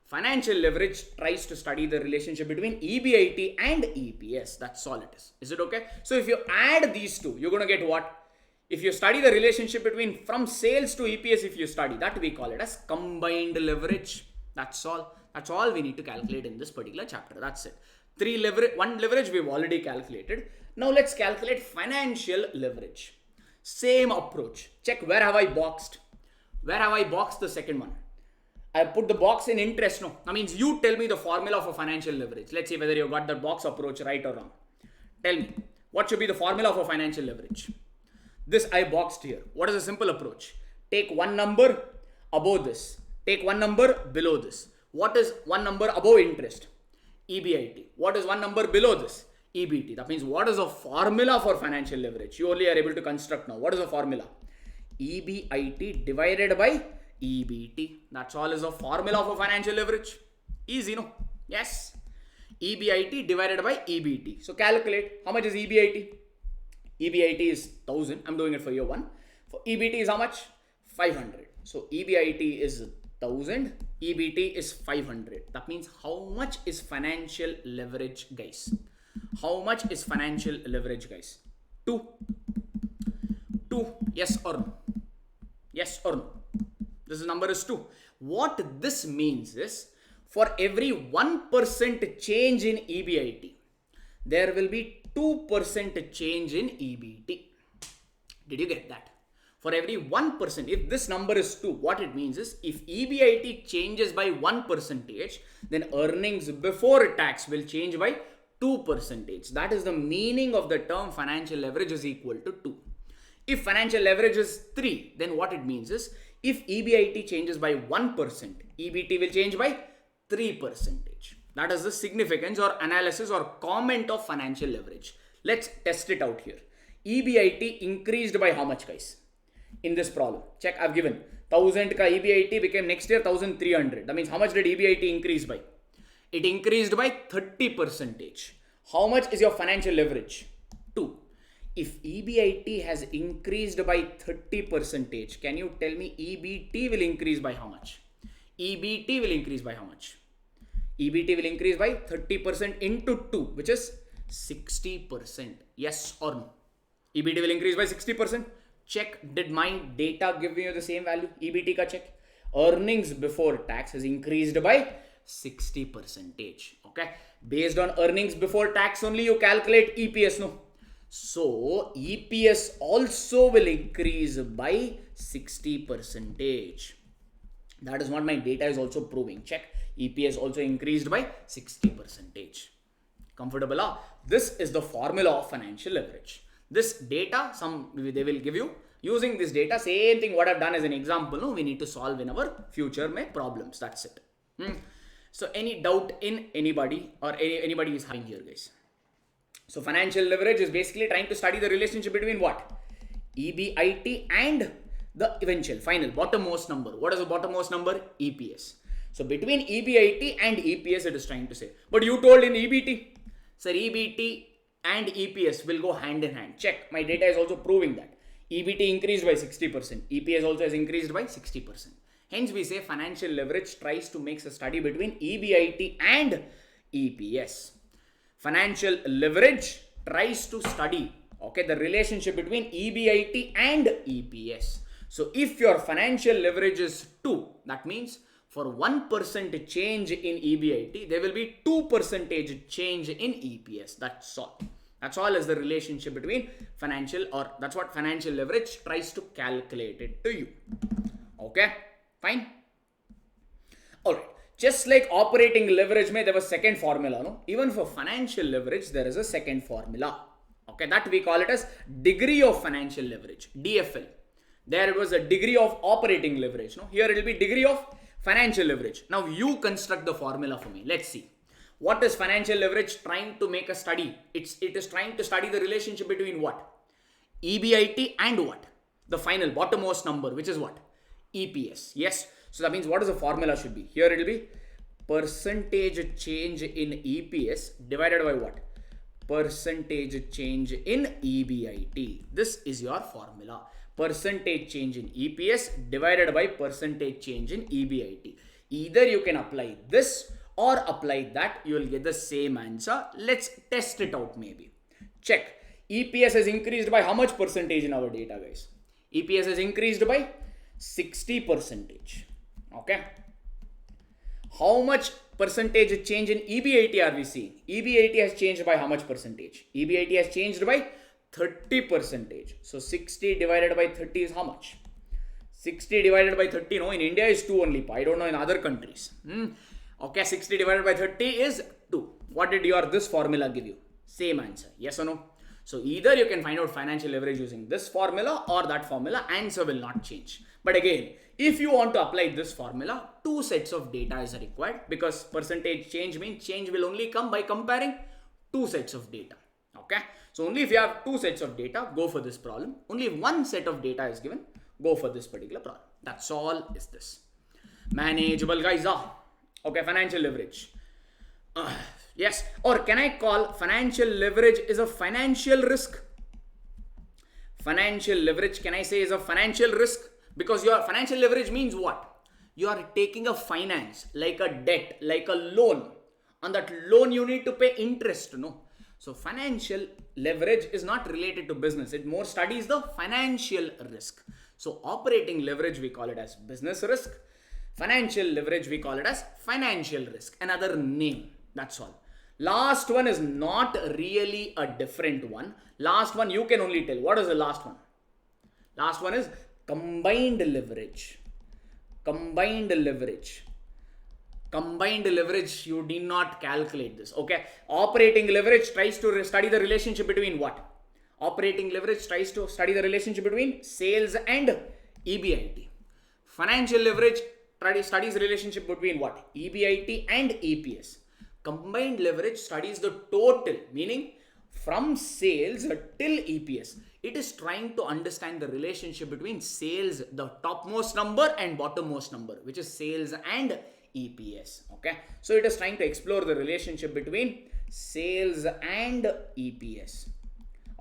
Financial leverage tries to study the relationship between EBIT and EPS. That's all it is. Is it okay? So if you add these two, you're going to get what? If you study the relationship between from sales to EPS, if you study that, we call it as combined leverage. That's all. That's all we need to calculate in this particular chapter. That's it. One leverage we've already calculated. Now let's calculate financial leverage. Same approach. Check where have I boxed. Where have I boxed the second one? I put the box in interest. No, that means you tell me the formula for financial leverage. Let's see whether you got that box approach right or wrong. Tell me, what should be the formula for financial leverage? This I boxed here. What is a simple approach? Take one number above this. Take one number below this. What is one number above interest? EBIT. What is one number below this? EBT. That means what is a formula for financial leverage? You only are able to construct now. What is the formula? EBIT divided by EBT. That's all is a formula for financial leverage. Easy, no? Yes. EBIT divided by EBT. So calculate how much is EBIT. EBIT is 1000. I'm doing it for year 1. For EBT is how much? 500. So EBIT is 1000. EBT is 500. That means how much is financial leverage, guys? How much is financial leverage, guys? 2. 2. Yes or no? Yes or no? This number is 2. What this means is for every 1% change in EBIT, there will be 2% change in EBT. Did you get that? For every 1%, if this number is 2, what it means is if EBIT changes by 1%, then earnings before tax will change by 2%. That is the meaning of the term financial leverage is equal to 2. If financial leverage is 3, then what it means is if EBIT changes by 1%, EBT will change by 3%. That is the significance or analysis or comment of financial leverage. Let's test it out here. EBIT increased by how much, guys? In this problem, check, I've given 1000 ka EBIT became next year 1300. That means how much did EBIT increase by? It increased by 30%. How much is your financial leverage? 2. If EBIT has increased by 30%, can you tell me EBT will increase by how much? EBT will increase by how much? EBT will increase by 30% into 2, which is 60%. Yes or no? EBT will increase by 60%. Check, did my data give you the same value? EBT ka check. Earnings before tax has increased by 60%. Okay. Based on earnings before tax only you calculate EPS, no? So EPS also will increase by 60%. That is what my data is also proving. Check. EPS also increased by 60%. Comfortable? This is the formula of financial leverage. This data, they will give you. Using this data, same thing what I've done as an example, no, we need to solve in our future problems. That's it. So any doubt in anybody or anybody is having here, guys? So financial leverage is basically trying to study the relationship between what? EBIT and the eventual, final, bottommost number. What is the bottommost number? EPS. So between EBIT and EPS it is trying to say. But you told in EBT, sir, EBT and EPS will go hand in hand. Check, my data is also proving that. EBT increased by 60%. EPS also has increased by 60%. Hence we say financial leverage tries to make a study between EBIT and EPS. Financial leverage tries to study, okay, the relationship between EBIT and EPS. So if your financial leverage is 2, that means for 1% change in EBIT, there will be 2% change in EPS. That's all. That's all is the relationship between financial, or that's what financial leverage tries to calculate it to you. Okay, fine. Alright, just like operating leverage, there was second formula, no? Even for financial leverage, there is a second formula. Okay, that we call it as degree of financial leverage, DFL. There it was a degree of operating leverage, no? Here it will be degree of financial leverage. Now you construct the formula for me. Let's see. What is financial leverage trying to make a study? It is trying to study the relationship between what? EBIT and what? The final bottommost number, which is what? EPS. Yes. So that means what is the formula should be? Here it will be percentage change in EPS divided by what? Percentage change in EBIT. This is your formula. Percentage change in EPS divided by percentage change in EBIT. Either you can apply this or apply that, you will get the same answer. Let's test it out maybe. Check. EPS has increased by how much percentage in our data, guys? EPS has increased by 60%. Okay. How much percentage change in EBIT are we seeing? EBIT has changed by how much percentage? EBIT has changed by 30%. So 60 divided by 30 is how much? 60 divided by 30, no, in India is 2 only. I don't know in other countries. Okay, 60 divided by 30 is 2. What did this formula give you? Same answer. Yes or no? So either you can find out financial leverage using this formula or that formula. Answer will not change. But again, if you want to apply this formula, 2 sets of data is required, because percentage change means change will only come by comparing 2 sets of data. Okay. So only if you have 2 sets of data, go for this problem. Only if 1 set of data is given, go for this particular problem. That's all is this. Manageable, guys. Okay, financial leverage. Yes, or can I call financial leverage is a financial risk? Financial leverage, can I say, is a financial risk? Because your financial leverage means what? You are taking a finance, like a debt, like a loan. On that loan, you need to pay interest, no? So financial leverage is not related to business. It more studies the financial risk. So operating leverage, we call it as business risk. Financial leverage, we call it as financial risk. Another name. That's all. Last one is not really a different one. Last one you can only tell. What is the last one? Last one is combined leverage. Combined leverage. Combined leverage, you need not calculate this. Okay. Operating leverage tries to study the relationship between what? Operating leverage tries to study the relationship between sales and EBIT. Financial leverage studies the relationship between what? EBIT and EPS. Combined leverage studies the total, meaning from sales till EPS. It is trying to understand the relationship between sales, the topmost number, and bottommost number, which is sales and EPS. Okay, so it is trying to explore the relationship between sales and EPS.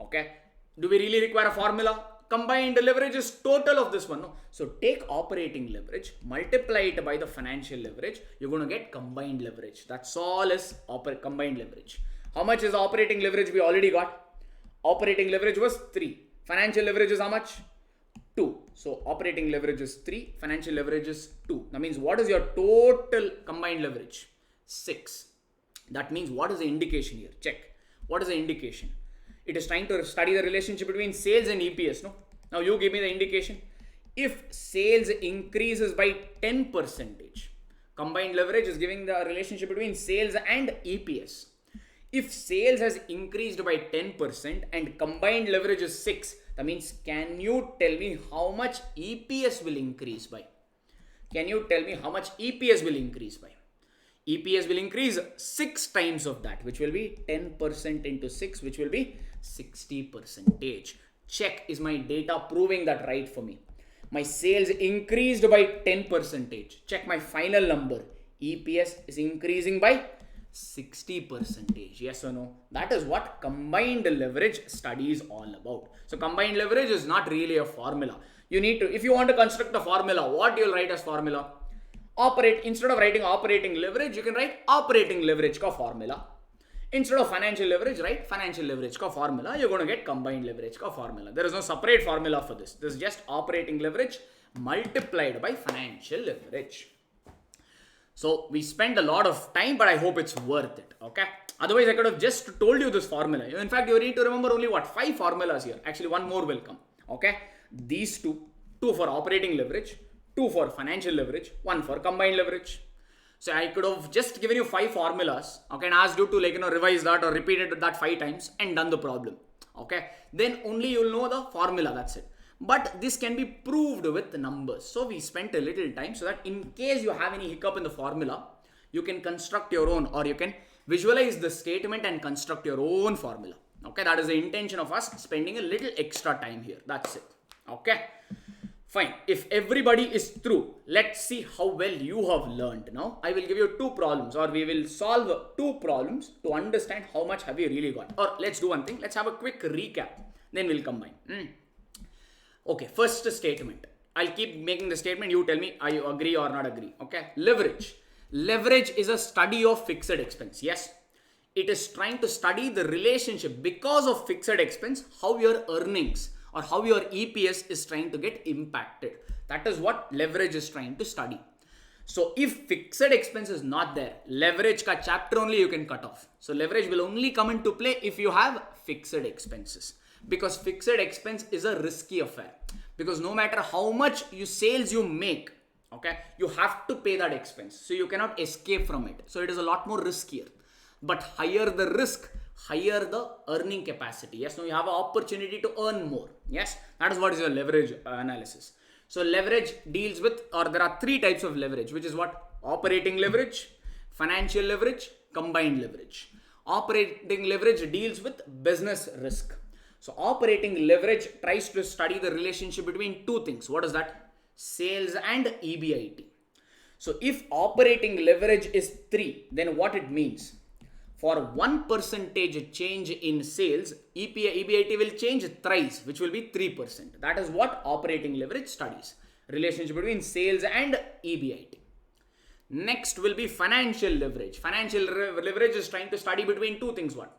Okay, do we really require a formula? Combined leverage is total of this one. No? So take operating leverage, multiply it by the financial leverage, you're going to get combined leverage. That's all is combined leverage. How much is operating leverage we already got? Operating leverage was 3. Financial leverage is how much? 2. So operating leverage is 3, financial leverage is 2. That means what is your total combined leverage? 6. That means what is the indication here? Check. What is the indication? It is trying to study the relationship between sales and EPS. No? Now you give me the indication. If sales increases by 10%, combined leverage is giving the relationship between sales and EPS. If sales has increased by 10% and combined leverage is 6, that means can you tell me how much EPS will increase by? Can you tell me how much EPS will increase by? EPS will increase 6 times of that, which will be 10% into 6, which will be 60%. Check, is my data proving that right for me? My sales increased by 10%. Check my final number. EPS is increasing by 60%. Yes or no? That is what combined leverage study is all about. So combined leverage is not really a formula. You need to, if you want to construct a formula, what you'll write as formula? Instead of writing operating leverage, you can write operating leverage ka formula. Instead of financial leverage, write financial leverage ka formula. You're going to get combined leverage ka formula. There is no separate formula for this. This is just operating leverage multiplied by financial leverage. So we spent a lot of time, but I hope it's worth it. Okay. Otherwise, I could have just told you this formula. In fact, you need to remember only what? 5 formulas here. Actually, one more will come. Okay. These two for operating leverage, 2 for financial leverage, 1 for combined leverage. So I could have just given you 5 formulas, okay, and asked you to revise that or repeat it that 5 times and done the problem. Okay. Then only you'll know the formula. That's it. But this can be proved with numbers. So we spent a little time so that in case you have any hiccup in the formula, you can construct your own, or you can visualize the statement and construct your own formula. Okay, that is the intention of us spending a little extra time here. That's it. Okay, fine. If everybody is through, let's see how well you have learned. Now I will give you 2 problems, or we will solve 2 problems to understand how much have you really got. Or let's do one thing. Let's have a quick recap. Then we'll combine. Okay, first statement. I'll keep making the statement. You tell me, are you agree or not agree? Okay. Leverage. Leverage is a study of fixed expense. Yes. It is trying to study the relationship because of fixed expense, how your earnings or how your EPS is trying to get impacted. That is what leverage is trying to study. So if fixed expense is not there, leverage ka chapter only you can cut off. So leverage will only come into play if you have fixed expenses. Because fixed expense is a risky affair. Because no matter how much sales you make, okay, you have to pay that expense. So you cannot escape from it. So it is a lot more riskier. But higher the risk, higher the earning capacity. Yes, now you have an opportunity to earn more. Yes, that is what is your leverage analysis. So leverage deals with, or there are 3 types of leverage, which is what? Operating leverage, financial leverage, combined leverage. Operating leverage deals with business risk. So operating leverage tries to study the relationship between 2 things. What is that? Sales and EBIT. So if operating leverage is 3, then what it means? For 1% change in sales, EBIT will change thrice, which will be 3%. That is what operating leverage studies. Relationship between sales and EBIT. Next will be financial leverage. Financial leverage is trying to study between 2 things. What?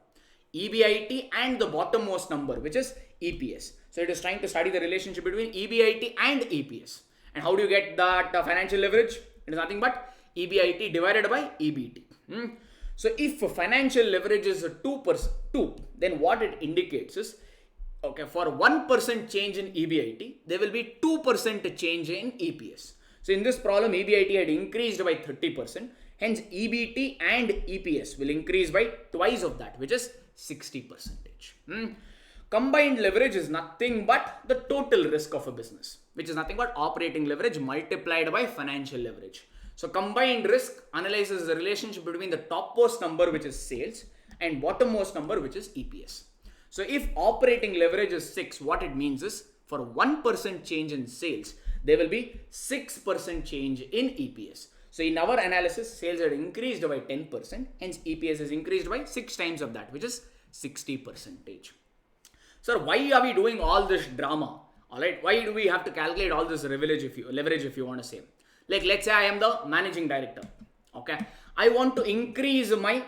EBIT and the bottommost number, which is EPS. So it is trying to study the relationship between EBIT and EPS. And how do you get that financial leverage? It is nothing but EBIT divided by EBT. So if financial leverage is 2%, then what it indicates is Okay, for 1% change in EBIT, there will be 2% change in EPS. So in this problem, EBIT had increased by 30%. Hence, EBT and EPS will increase by twice of that, which is 60%. Combined leverage is nothing but the total risk of a business, which is nothing but operating leverage multiplied by financial leverage. So combined risk analyzes the relationship between the topmost number, which is sales, and bottommost number, which is EPS. So if operating leverage is 6, what it means is for 1% change in sales, there will be 6% change in EPS. So in our analysis, sales had increased by 10%, hence EPS is increased by 6 times of that, which is 60%. Sir, why are we doing all this drama? Alright, why do we have to calculate all this leverage if you want to say? Like, let's say I am the managing director. Okay, I want to increase my,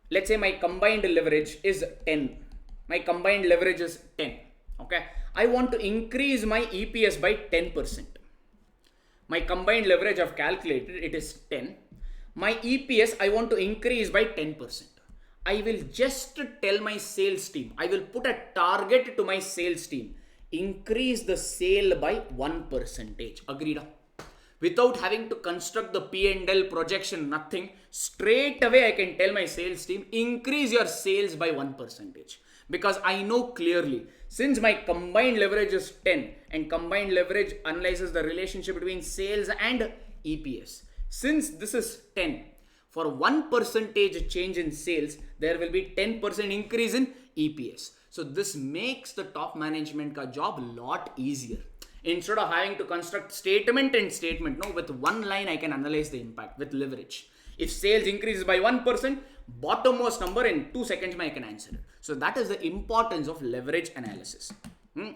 let's say my combined leverage is 10. My combined leverage is 10. Okay, I want to increase my EPS by 10%. My combined leverage I've calculated, it is 10. My EPS I want to increase by 10%. I will just tell my sales team, I will put a target to my sales team, increase the sale by 1%. Agreed? Without having to construct the P&L projection, nothing, straight away I can tell my sales team, increase your sales by 1%. Because I know clearly, since my combined leverage is 10 and combined leverage analyzes the relationship between sales and EPS. Since this is 10, for 1% change in sales, there will be 10% increase in EPS. So this makes the top management ka job a lot easier. Instead of having to construct statement and statement, no, with one line I can analyze the impact with leverage. If sales increases by 1%, bottommost number in 2 seconds I can answer it. So that is the importance of leverage analysis.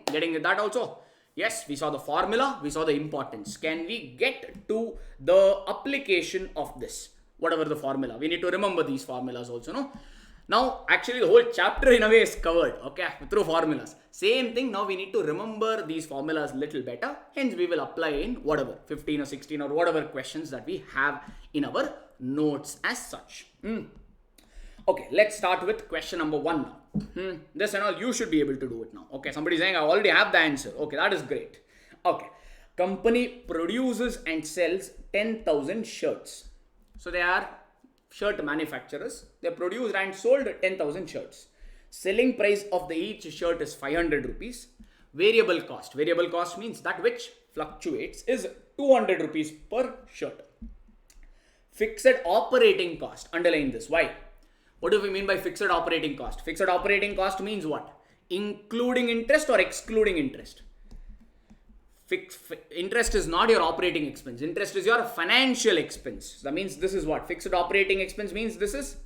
Getting that also? Yes, we saw the formula, we saw the importance. Can we get to the application of this? Whatever the formula, we need to remember these formulas also, no? Now, actually the whole chapter in a way is covered, okay, through formulas. Same thing, now we need to remember these formulas little better. Hence, we will apply in whatever, 15 or 16 or whatever questions that we have in our notes as such. Okay, let's start with question number 1 now. This and all, you should be able to do it now. Okay, somebody saying I already have the answer. Okay, that is great. Okay, company produces and sells 10,000 shirts. So they are shirt manufacturers. They produced and sold 10,000 shirts. Selling price of each shirt is 500 rupees. Variable cost means that which fluctuates, is 200 rupees per shirt. Fixed operating cost, underline this. Why? What do we mean by fixed operating cost? Fixed operating cost means what? Including interest or excluding interest? Interest is not your operating expense. Interest is your financial expense. That means this is what? Fixed operating expense means this is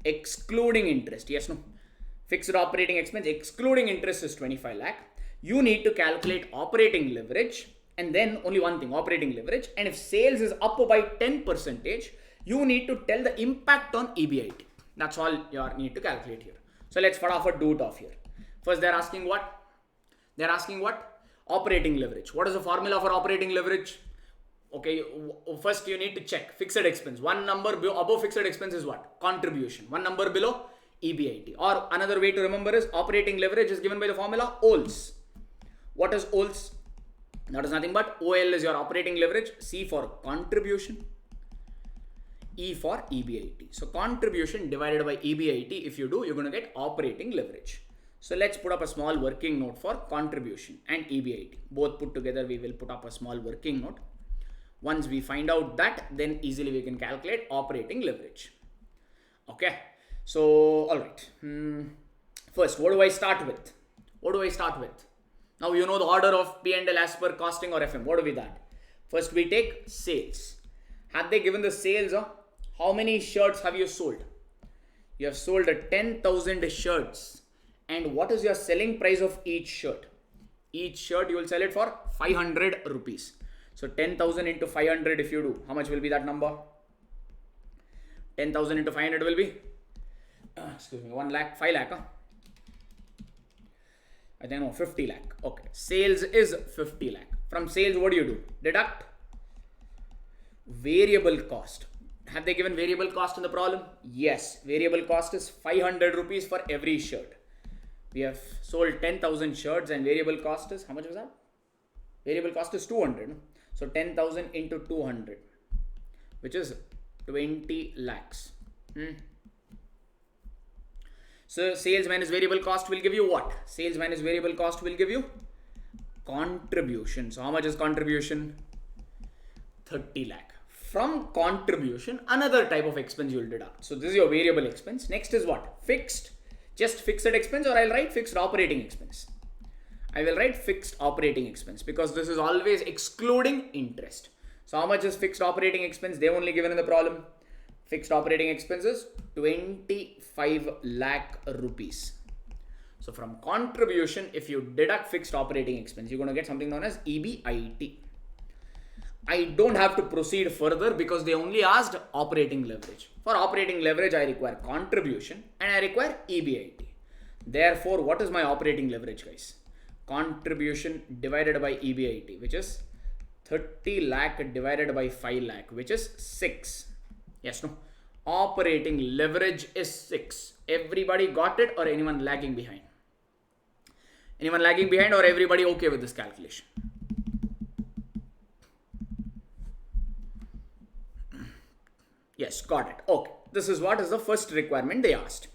excluding interest. Yes, no? Fixed operating expense excluding interest is 25 lakh. You need to calculate operating leverage and then only one thing, operating leverage. And if sales is up by 10%, you need to tell the impact on EBIT. That's all you need to calculate here. So let's do it off here. First, they're asking what? They're asking what? Operating leverage. What is the formula for operating leverage? Okay, first you need to check fixed expense. One number above fixed expense is what? Contribution. One number below EBIT. Or another way to remember is operating leverage is given by the formula OLS. What is OLS? That is nothing but OL is your operating leverage, C for contribution, E for EBIT. So contribution divided by EBIT, if you do, you're going to get operating leverage. So let's put up a small working note for contribution and EBIT. Both put together, we will put up a small working note. Once we find out that, then easily we can calculate operating leverage. Okay. So, all right. First, what do I start with? Now you know the order of P&L as per costing or FM. What do we that? First, we take sales. Have they given the sales? How many shirts have you sold? You have sold 10,000 shirts. And what is your selling price of each shirt? Each shirt you will sell it for 500 rupees. So 10,000 into 500 if you do, how much will be that number? 10,000 into 500 will be, 1 lakh, 5 lakh. I think no, 50 lakh. Okay, sales is 50 lakh. From sales, what do? Deduct variable cost. Have they given variable cost in the problem? Yes, variable cost is 500 rupees for every shirt. We have sold 10,000 shirts and variable cost is, how much was that? Variable cost is 200. No? So 10,000 into 200, which is 20 lakhs. So sales minus variable cost will give you what? Sales minus variable cost will give you contribution. So how much is contribution? 30 lakh. From contribution, another type of expense you will deduct. So this is your variable expense. Next is what? Fixed. Just fixed expense, or I'll write fixed operating expense. I will write fixed operating expense because this is always excluding interest. So how much is fixed operating expense? They only given in the problem. Fixed operating expenses 25 lakh rupees. So from contribution, if you deduct fixed operating expense, you're going to get something known as EBIT. I don't have to proceed further because they only asked operating leverage. For operating leverage, I require contribution and I require EBIT. Therefore, what is my operating leverage, guys? Contribution divided by EBIT, which is 30 lakh divided by 5 lakh, which is 6. Yes, no? Operating leverage is 6. Everybody got it or anyone lagging behind? Anyone lagging behind or everybody okay with this calculation? Yes, got it. Okay. This is what is the first requirement they asked.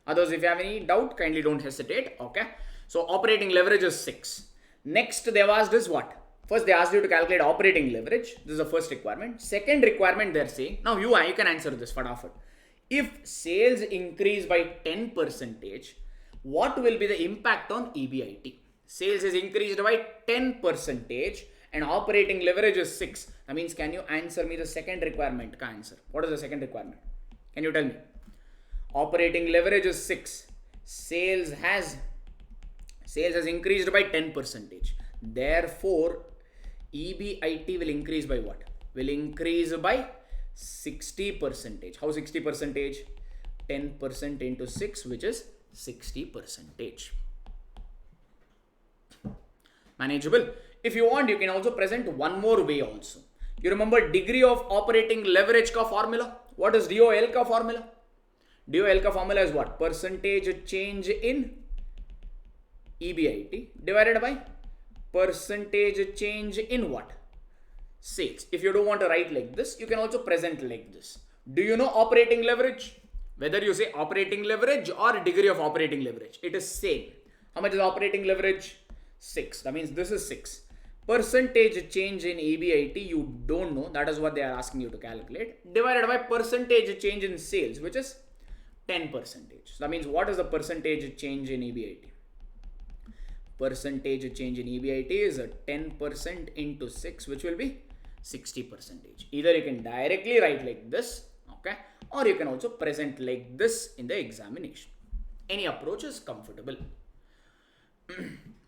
Others, if you have any doubt, kindly don't hesitate. Okay. So operating leverage is 6. Next, they've asked is what? First, they asked you to calculate operating leverage. This is the first requirement. Second requirement, they're saying, now you can answer this fast. If sales increase by 10%, what will be the impact on EBIT? Sales is increased by 10% and operating leverage is 6. That means, can you answer me the second requirement? Ka answer. What is the second requirement? Can you tell me? Operating leverage is 6. Sales has increased by 10%. Therefore, EBIT will increase by what? Will increase by 60%. How 60%? 10% into 6, which is 60%. Manageable. If you want, you can also present one more way also. You remember degree of operating leverage ka formula? What is DOL ka formula? DOL ka formula is what? Percentage change in EBIT divided by percentage change in what? Sales. If you don't want to write like this, you can also present like this. Do you know operating leverage? Whether you say operating leverage or degree of operating leverage, it is same. How much is operating leverage? 6. That means this is 6. Percentage change in EBIT, you don't know. That is what they are asking you to calculate. Divided by percentage change in sales, which is 10%. So that means what is the percentage change in EBIT? Percentage change in EBIT is 10% into 6, which will be 60%. Either you can directly write like this, okay, or you can also present like this in the examination. Any approach is comfortable.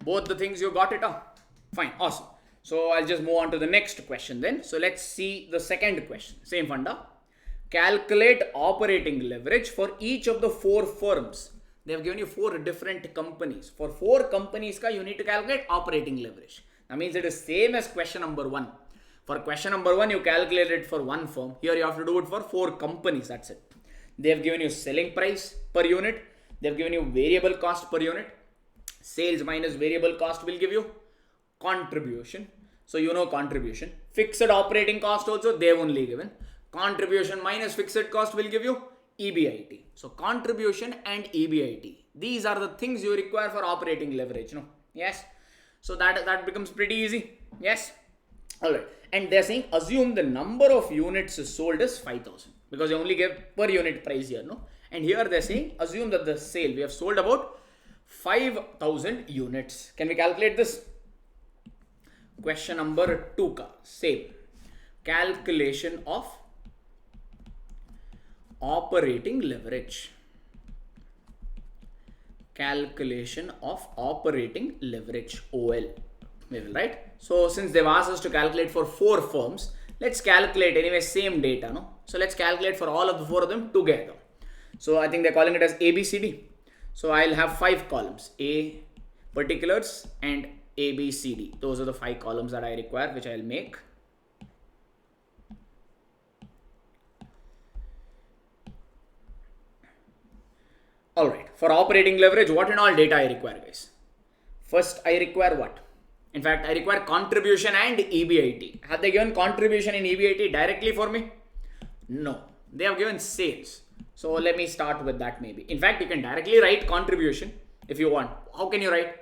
Both the things you got it up. Fine, awesome. So I'll just move on to the next question then. So let's see the second question. Same funda. Calculate operating leverage for each of the 4 firms. They have given you 4 different companies. For 4 companies, you need to calculate operating leverage. That means it is same as question number 1. For question number 1, you calculate it for 1 firm. Here you have to do it for 4 companies. That's it. They have given you selling price per unit. They have given you variable cost per unit. Sales minus variable cost will give you contribution. So you know contribution. Fixed operating cost also they have only given. Contribution minus fixed cost will give you EBIT. So contribution and EBIT. These are the things you require for operating leverage. No? Yes. So that becomes pretty easy. Yes. Alright. And they're saying assume the number of units sold is 5,000 because they only give per unit price here. No. And here they're saying assume that the sale we have sold about 5,000 units. Can we calculate this? Question number 2 ka same. Calculation of operating leverage. Calculation of operating leverage, OL. We will write. So since they've asked us to calculate for 4 firms, let's calculate anyway same data. No? So let's calculate for all of the 4 of them together. So I think they're calling it as ABCD. So I'll have 5 columns, A, particulars and ABCD. Those are the 5 columns that I require, which I'll make. Alright, for operating leverage, what and all data I require, guys? First, I require what? In fact, I require contribution and EBIT. Have they given contribution and EBIT directly for me? No, they have given sales. So let me start with that maybe. In fact, you can directly write contribution if you want. How can you write?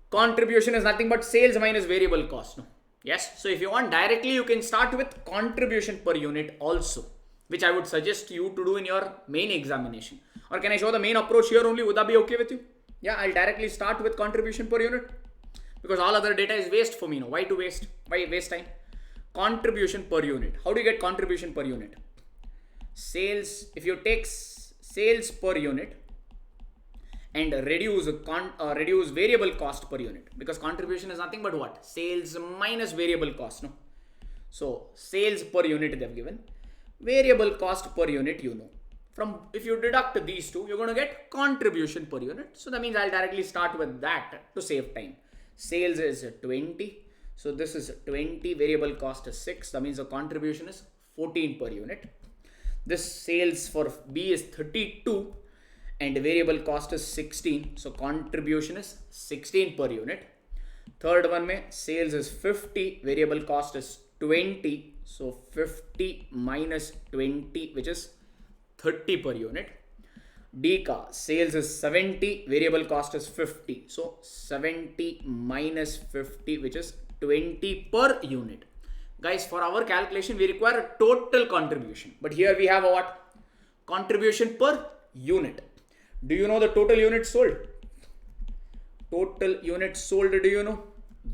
Contribution is nothing but sales minus variable cost. No? Yes. So if you want directly, you can start with contribution per unit also, which I would suggest you to do in your main examination. Or can I show the main approach here only? Would that be okay with you? Yeah, I'll directly start with contribution per unit because all other data is waste for me. No, why to waste? Why waste time? Contribution per unit. How do you get contribution per unit? Sales. If you take sales per unit and reduce variable cost per unit, because contribution is nothing but what? Sales minus variable cost. No. So sales per unit they have given. Variable cost per unit, you know. From if you deduct these two, you're going to get contribution per unit. So that means I'll directly start with that to save time. Sales is 20. So this is 20. Variable cost is 6. That means the contribution is 14 per unit. This sales for B is 32 and variable cost is 16. So contribution is 16 per unit. Third one mein sales is 50. Variable cost is 20. So 50 minus 20, which is 30 per unit. D ka sales is 70, variable cost is 50. So 70 minus 50, which is 20 per unit. Guys, for our calculation, we require a total contribution. But here we have a what? Contribution per unit. Do you know the total units sold? Total units sold, do you know?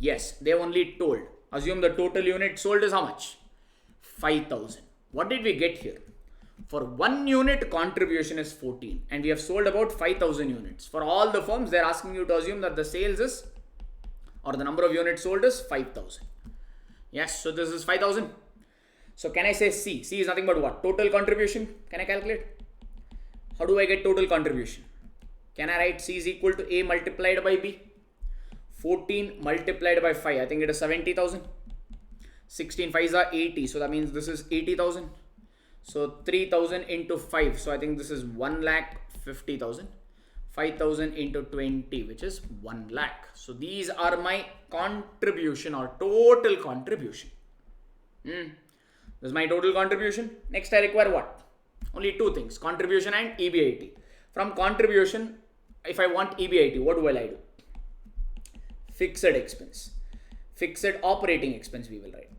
Yes, they only told. Assume the total unit sold is how much? 5,000. What did we get here? For 1 unit, contribution is 14 and we have sold about 5,000 units. For all the firms, they're asking you to assume that the sales is, or the number of units sold is 5,000. Yes, so this is 5,000. So can I say C? C is nothing but what? Total contribution. Can I calculate? How do I get total contribution? Can I write C is equal to A multiplied by B? 14 multiplied by 5. I think it is 70,000. 16 5s are 80. So that means this is 80,000. So 3,000 into 5. So I think this is 1,50,000. 5,000 into 20, which is 1 lakh. So these are my contribution or total contribution. This is my total contribution. Next I require what? Only two things, contribution and EBIT. From contribution, if I want EBIT, what will I do? Fixed expense. Fixed operating expense we will write.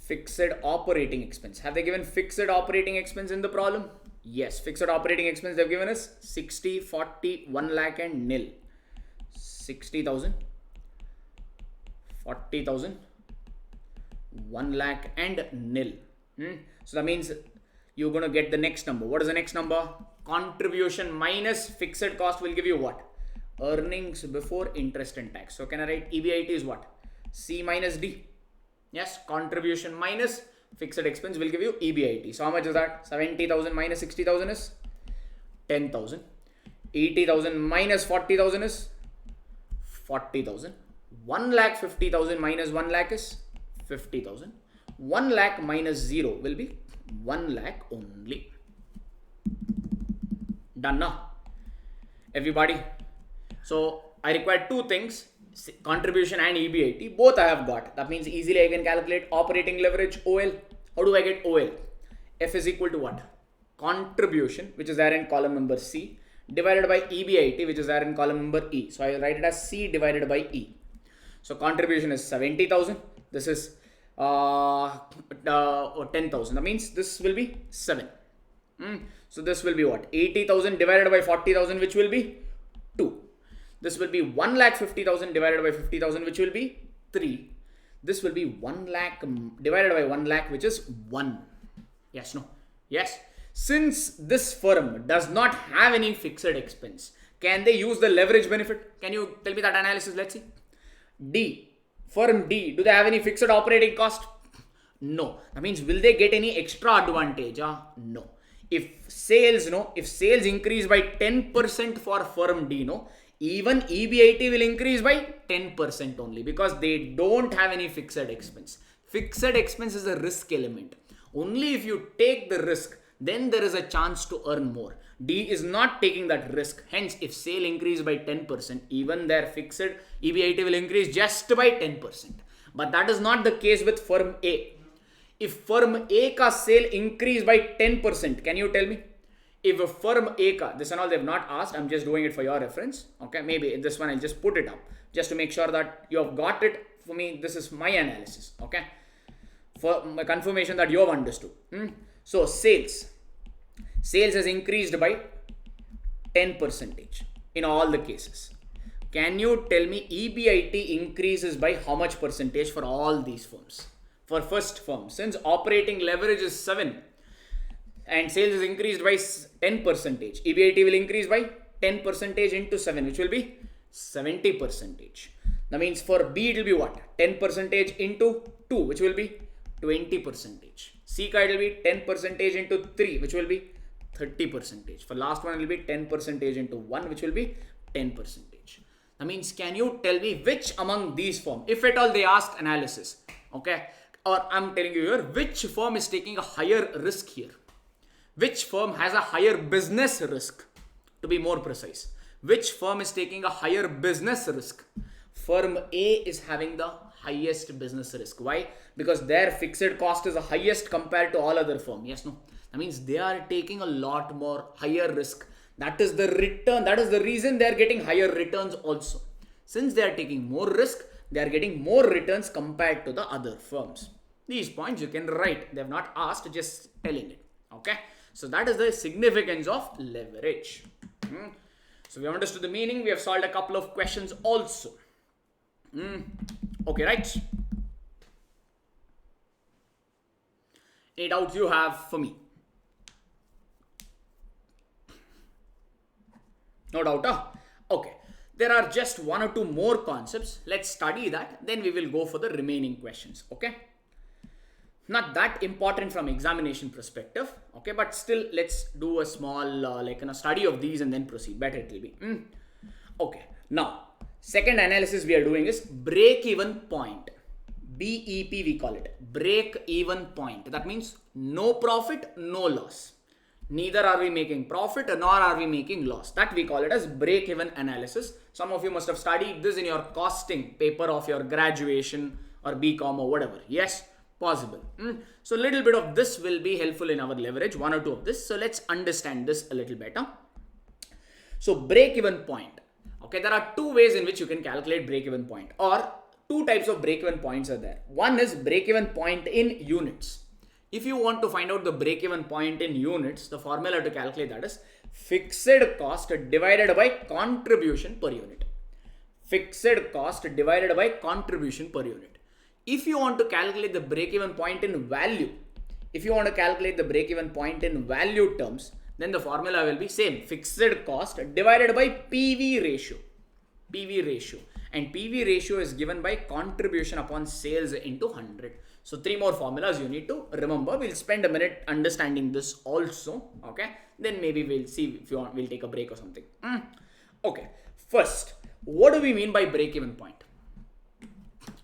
Fixed operating expense. Have they given fixed operating expense in the problem? Yes, fixed operating expense they've given us 60, 40, 1 lakh and nil. 60,000, 40,000, 1 lakh and nil. So that means you're going to get the next number. What is the next number? Contribution minus fixed cost will give you what? Earnings before interest and tax. So can I write EBIT is what? C minus D. Yes, contribution minus fixed expense will give you EBIT. So how much is that? 70,000 minus 60,000 is 10,000. 80,000 minus 40,000 is 40,000. 1,50,000 minus 1 lakh is 50,000. 1 lakh minus 0 will be 1 lakh only. Done now, everybody. So I require two things, contribution and EBIT. Both I have got. That means easily I can calculate operating leverage OL. How do I get OL? F is equal to what? Contribution, which is there in column number C, divided by EBIT, which is there in column number E. So I write it as C divided by E. So contribution is 70,000. This is 10,000. That means this will be 7. So this will be what? 80,000 divided by 40,000, which will be 2. This will be 1,50,000 divided by 50,000, which will be 3. This will be 1 lakh divided by 1 lakh, which is 1. Yes, no? Yes. Since this firm does not have any fixed expense, can they use the leverage benefit? Can you tell me that analysis? Let's see. D. Firm D. Do they have any fixed operating cost? No. That means will they get any extra advantage? No. If sales increase by 10% for firm D, even EBIT will increase by 10% only because they don't have any fixed expense. Fixed expense is a risk element. Only if you take the risk, then there is a chance to earn more. D is not taking that risk. Hence, if sale increase by 10%, even their fixed EBIT will increase just by 10%. But that is not the case with firm A. If firm A ka sale increase by 10%, can you tell me? If a firm A ka, this and all they have not asked, I'm just doing it for your reference. Okay, maybe this one I'll just put it up just to make sure that you have got it. For me, this is my analysis. Okay, for my confirmation that you have understood. So sales has increased by 10% in all the cases. Can you tell me EBIT increases by how much percentage for all these firms? For first firm, since operating leverage is 7 and sales is increased by 10%, EBIT will increase by 10% into 7, which will be 70%. That means for B it will be what? 10% into 2, which will be 20%. C ka it will be 10% into 3, which will be 30%. For last one it will be 10% into 1, which will be 10%. That means, can you tell me which among these firms, if at all they ask analysis, okay, or I'm telling you here, which firm is taking a higher risk here? Which firm has a higher business risk? To be more precise, which firm is taking a higher business risk? Firm A is having the highest business risk. Why? Because their fixed cost is the highest compared to all other firms. Yes, no? That means they are taking a lot more higher risk. That is the return. That is the reason they are getting higher returns also. Since they are taking more risk, they are getting more returns compared to the other firms. These points you can write. They have not asked, just telling it. Okay. So that is the significance of leverage. So we have understood the meaning. We have solved a couple of questions also. Okay, right? Any doubts you have for me? No doubt, huh? Okay. There are just one or two more concepts. Let's study that. Then we will go for the remaining questions. Okay. Not that important from examination perspective. Okay. But still, let's do a small study of these and then proceed. Better it will be. Okay. Now, second analysis we are doing is break-even point. BEP we call it. Break-even point. That means no profit, no loss. Neither are we making profit nor are we making loss. That we call it as break-even analysis. Some of you must have studied this in your costing paper of your graduation or BCom or whatever. Yes, possible. So a little bit of this will be helpful in our leverage, one or two of this. So let's understand this a little better. So break-even point. Okay, there are two ways in which you can calculate break-even point, or two types of break-even points are there. One is break-even point in units. If you want to find out the break-even point in units, the formula to calculate that is fixed cost divided by contribution per unit. Fixed cost divided by contribution per unit. If you want to calculate the break-even point in value, terms, then the formula will be same. Fixed cost divided by PV ratio. And PV ratio is given by contribution upon sales into 100. So 3 more formulas you need to remember. We'll spend a minute understanding this also. Okay. Then maybe we'll see if you want, we'll take a break or something. Okay. First, what do we mean by break-even point?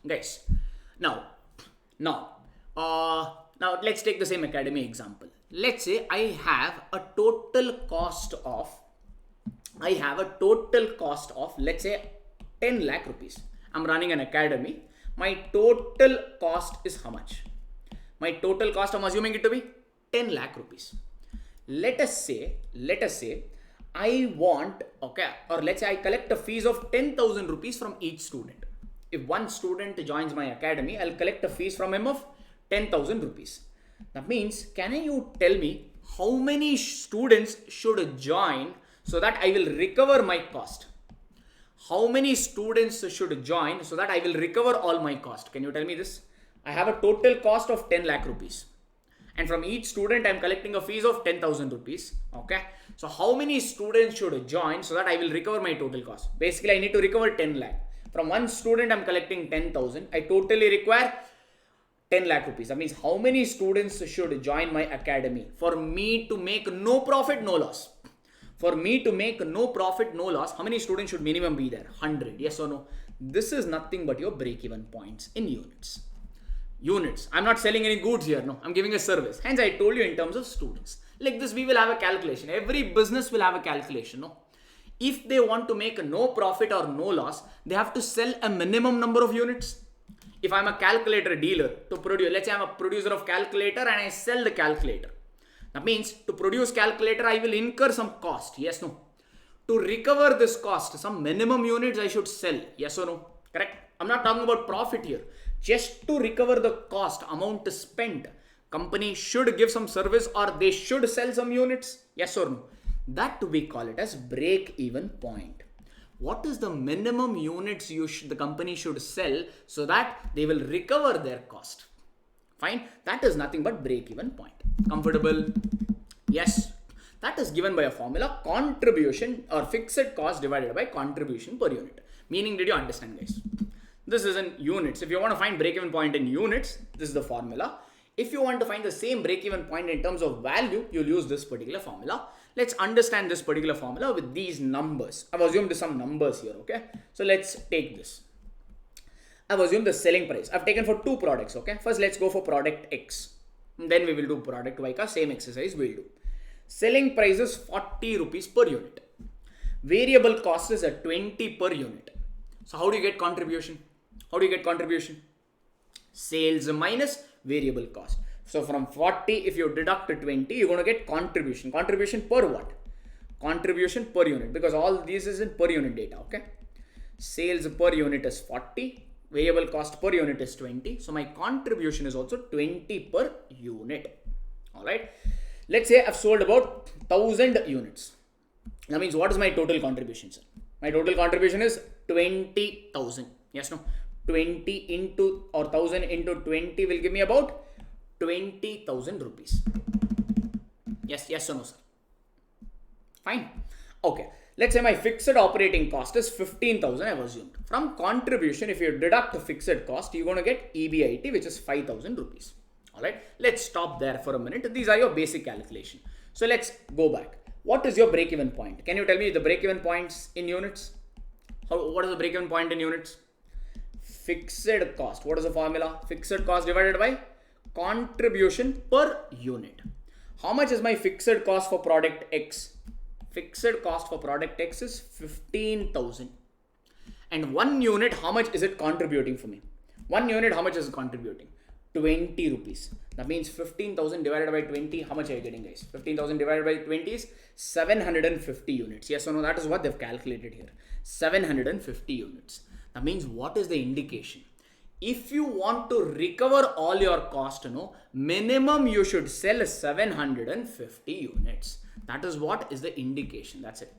Guys, now let's take the same academy example. Let's say I have a total cost of, let's say 10 lakh rupees. I'm running an academy. My total cost is how much? My total cost, I'm assuming it to be 10 lakh rupees. Let us say I want, okay, or let's say I collect a fees of 10,000 rupees from each student. If one student joins my academy, I'll collect a fees from him of 10,000 rupees. That means, can you tell me how many students should join so that I will recover my cost? How many students should join so that I will recover all my cost? Can you tell me this? I have a total cost of 10 lakh rupees. And from each student, I'm collecting a fees of 10,000 rupees. Okay. So how many students should join so that I will recover my total cost? Basically, I need to recover 10 lakh. From one student, I'm collecting 10,000. I totally require 10 lakh rupees. That means how many students should join my academy for me to make no profit, no loss? For me to make no profit, no loss, how many students should minimum be there? 100. Yes or no? This is nothing but your break-even points in units. I'm not selling any goods here. No, I'm giving a service. Hence, I told you in terms of students. Like this, we will have a calculation. Every business will have a calculation, no? If they want to make no profit or no loss, they have to sell a minimum number of units. If I'm a calculator dealer to produce, let's say I'm a producer of calculator and I sell the calculator. That means to produce calculator, I will incur some cost. Yes, no? To recover this cost, some minimum units I should sell. Yes or no? Correct? I'm not talking about profit here. Just to recover the cost, amount spent, company should give some service or they should sell some units. Yes or no? That we call it as break-even point. What is the minimum units the company should sell so that they will recover their cost? Fine. That is nothing but break-even point. Comfortable? Yes. That is given by a formula, contribution or fixed cost divided by contribution per unit. Meaning, did you understand, guys? This is in units. If you want to find break-even point in units, this is the formula. If you want to find the same break-even point in terms of value, you'll use this particular formula. Let's understand this particular formula with these numbers. I've assumed some numbers here, okay? So let's take this. I've assumed the selling price. I've taken for two products, okay? First, let's go for product X. Then we will do product Y. Same exercise we'll do. Selling price is 40 rupees per unit. Variable cost is at 20 per unit. So how do you get contribution? How do you get contribution? Sales minus variable cost. So from 40, if you deduct 20, you're going to get contribution. Contribution per what? Contribution per unit, because all this is in per unit data, okay? Sales per unit is 40. Variable cost per unit is 20. So my contribution is also 20 per unit. All right. Let's say I've sold about 1000 units. That means what is my total contribution, sir? My total contribution is 20,000. Yes, no? 20 into or 1000 into 20 will give me about 20,000 rupees. Yes, yes or no, sir? Fine. Okay. Let's say my fixed operating cost is 15,000, I've assumed. From contribution, if you deduct fixed cost, you're going to get EBIT, which is 5,000 rupees. All right. Let's stop there for a minute. These are your basic calculation. So let's go back. What is your break-even point? Can you tell me the break-even points in units? What is the break-even point in units? Fixed cost. What is the formula? Fixed cost divided by contribution per unit. How much is my fixed cost for product X? Fixed cost for product X is 15,000. And 1 unit, how much is it contributing for me? 1 unit, how much is it contributing? 20 rupees. That means 15,000 divided by 20. How much are you getting, guys? 15,000 divided by 20 is 750 units. Yes or no? That is what they've calculated here. 750 units. That means what is the indication? If you want to recover all your cost, minimum you should sell 750 units. That is what is the indication. That's it.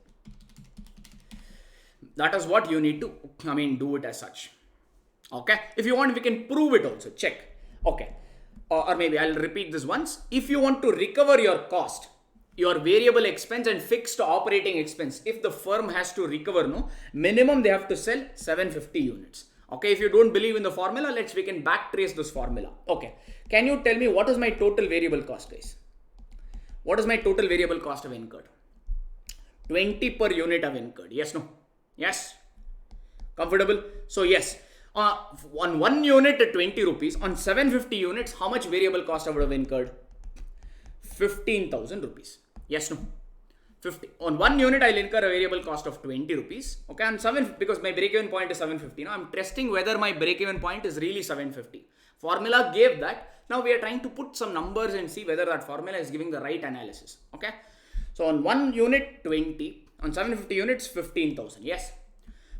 That is what you need to, do it as such. Okay. If you want, we can prove it also. Check. Okay. Or maybe I'll repeat this once. If you want to recover your cost, your variable expense and fixed operating expense, if the firm has to recover, minimum they have to sell 750 units. Okay. If you don't believe in the formula, we can backtrace this formula. Okay. Can you tell me what is my total variable cost, guys? What is my total variable cost I've incurred? 20 per unit I've incurred. Yes, no? Yes. Comfortable? So yes. On 1 unit at 20 rupees, on 750 units, how much variable cost I would have incurred? 15,000 rupees. Yes, no? 50. On 1 unit, I'll incur a variable cost of 20 rupees. Okay, on 7, because my break-even point is 750. Now, I'm testing whether my break-even point is really 750. Formula gave that. Now, we are trying to put some numbers and see whether that formula is giving the right analysis. Okay. So, on 1 unit, 20. On 750 units, 15,000. Yes.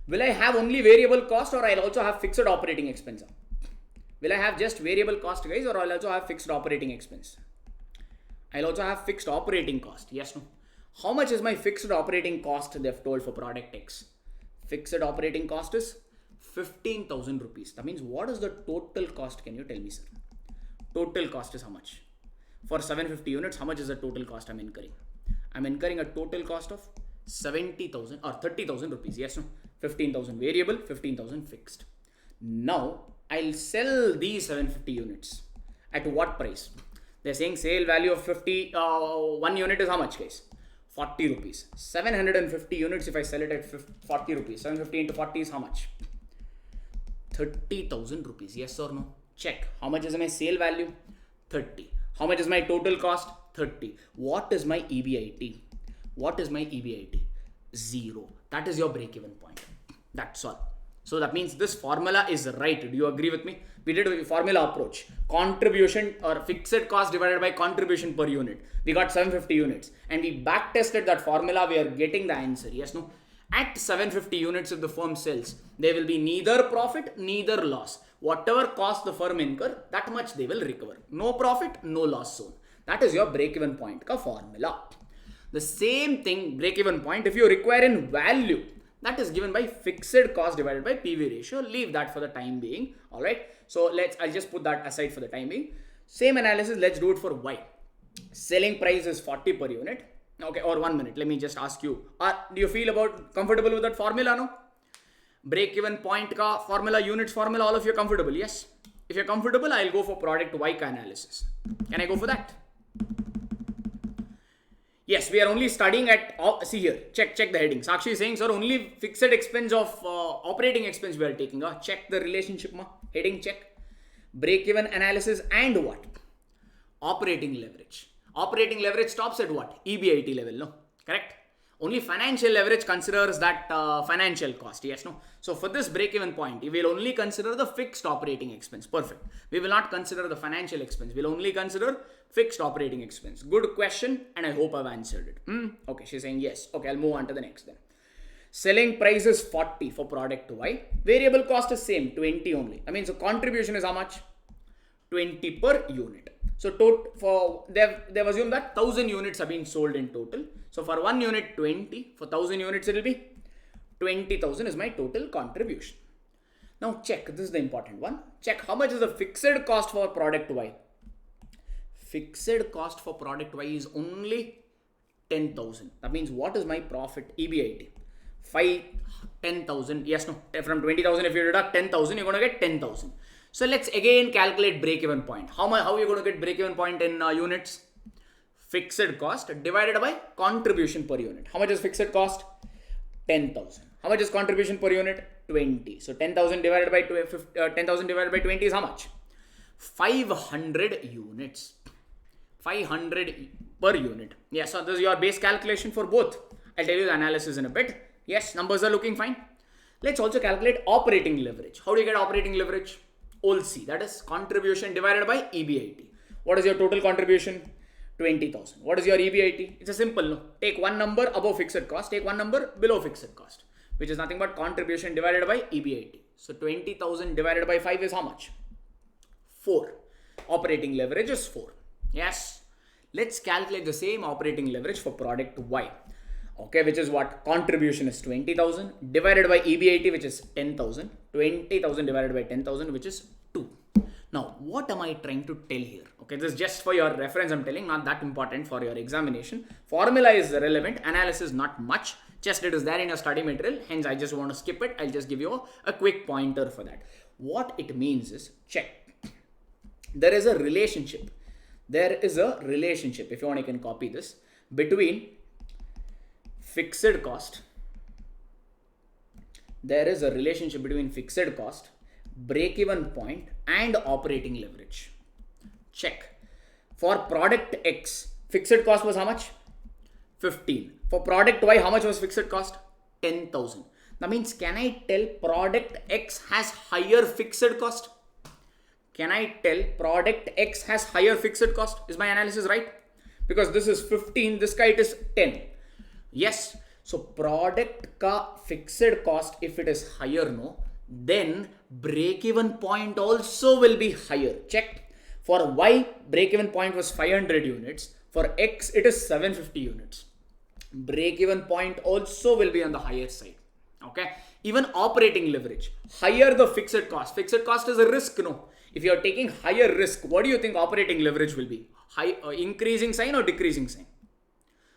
Will I have only variable cost or I'll also have fixed operating expense? Will I have just variable cost, guys, or I'll also have fixed operating expense? I'll also have fixed operating cost. Yes, no? How much is my fixed operating cost they've told for product X? Fixed operating cost is 15,000 rupees. That means what is the total cost? Can you tell me, sir? Total cost is how much? For 750 units, how much is the total cost I'm incurring? I'm incurring a total cost of 70,000 or 30,000 rupees. Yes, no? 15,000 variable, 15,000 fixed. Now, I'll sell these 750 units. At what price? They're saying sale value of 1 unit is how much, guys? 40 rupees. 750 units if I sell it at 40 rupees. 750 into 40 is how much? 30,000 rupees. Yes or no? Check. How much is my sale value? 30. How much is my total cost? 30. What is my EBIT? What is my EBIT? 0. That is your break-even point. That's all. So that means this formula is right. Do you agree with me? We did a formula approach. Contribution or fixed cost divided by contribution per unit. We got 750 units. And we back tested that formula. We are getting the answer. Yes, no? At 750 units if the firm sells, there will be neither profit, neither loss. Whatever cost the firm incur, that much they will recover. No profit, no loss zone. That is your break-even point ka formula. The same thing, break-even point, if you require in value, that is given by fixed cost divided by PV ratio. Leave that for the time being. All right. So I'll just put that aside for the time being. Same analysis. Let's do it for Y. Selling price is 40 per unit. Okay. Or 1 minute. Let me just ask you. Do you feel comfortable with that formula? No. Break-even point ka formula, units formula. All of you are comfortable. Yes. If you're comfortable, I'll go for product Y ka analysis. Can I go for that? Yes, we are only studying at, see here, check the heading. Sakshi is saying, sir, only fixed expense of operating expense we are taking. Check the relationship, heading check. Break-even analysis and what? Operating leverage. Operating leverage stops at what? EBIT level, no? Correct? Only financial leverage considers that financial cost, yes, no? So for this break-even point, we will only consider the fixed operating expense. Perfect. We will not consider the financial expense. We'll only consider fixed operating expense. Good question, and I hope I've answered it. Okay, she's saying yes. Okay, I'll move on to the next then. Selling price is 40 for product Y. Variable cost is same, 20 only. I mean, so contribution is how much? 20 per unit. So they've assumed that 1000 units have been sold in total. So for 1 unit 20, for 1000 units it will be 20,000 is my total contribution. Now check, this is the important one. Check how much is the fixed cost for product Y. Fixed cost for product Y is only 10,000. That means what is my profit? EBIT. 10,000. Yes, no. From 20,000, if you deduct 10,000, you're going to get 10,000. So let's again calculate break-even point. How are you going to get break-even point in units? Fixed cost divided by contribution per unit. How much is fixed cost? 10,000. How much is contribution per unit? 20. So 10,000 divided by 20 is how much? 500 units. 500 per unit. Yes, so this is your base calculation for both. I'll tell you the analysis in a bit. Yes, numbers are looking fine. Let's also calculate operating leverage. How do you get operating leverage? OLC, that is contribution divided by EBIT. What is your total contribution? 20,000. What is your EBIT? It's a simple, no? Take one number above fixed cost, take one number below fixed cost, which is nothing but contribution divided by EBIT. So 20,000 divided by 5 is how much? 4. Operating leverage is 4. Yes. Let's calculate the same operating leverage for product Y. Okay, which is what? Contribution is 20,000 divided by EBIT, which is 10,000. 20,000 divided by 10,000, which is 2. Now, what am I trying to tell here? Okay, this is just for your reference, I'm telling, not that important for your examination. Formula is relevant, analysis not much. Just it is there in your study material, hence I just want to skip it. I'll just give you a quick pointer for that. What it means is, check. There is a relationship. There is a relationship, if you want, you can copy this, between fixed cost. There is a relationship between fixed cost, break-even point, and operating leverage. Check. For product X, fixed cost was how much? 15. For product Y, how much was fixed cost? 10,000. That means, can I tell product X has higher fixed cost? Can I tell product X has higher fixed cost? Is my analysis right? Because this is 15, this guy it is 10. Yes. So product ka fixed cost, if it is higher, no, then break-even point also will be higher. Check. For Y, break-even point was 500 units. For X, it is 750 units. Break-even point also will be on the higher side. Okay. Even operating leverage, higher the fixed cost. Fixed cost is a risk, no. If you are taking higher risk, what do you think operating leverage will be? Increasing sign or decreasing sign?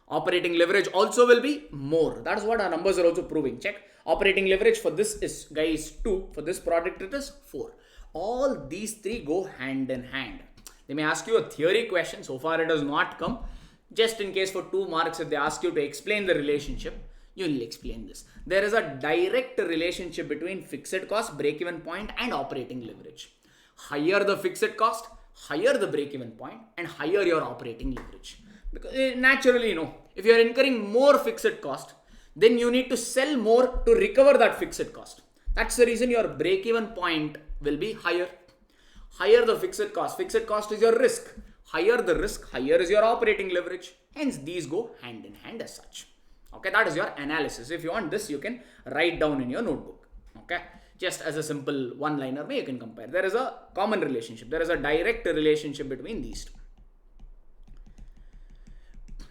Operating leverage also will be more. That is what our numbers are also proving. Check. Operating leverage for this is, guys, 2. For this product, it is 4. All these 3 go hand in hand. They may ask you a theory question. So far, it has not come. Just in case for 2 marks, if they ask you to explain the relationship, you will explain this. There is a direct relationship between fixed cost, break-even point, and operating leverage. Higher the fixed cost, higher the break-even point, and higher your operating leverage. Because naturally, if you are incurring more fixed cost, then you need to sell more to recover that fixed cost. That's the reason your break-even point will be higher. Higher the fixed cost. Fixed cost is your risk. Higher the risk, higher is your operating leverage. Hence, these go hand in hand as such. Okay, that is your analysis. If you want this, you can write down in your notebook. Okay, just as a simple one-liner, you can compare. There is a common relationship. There is a direct relationship between these two.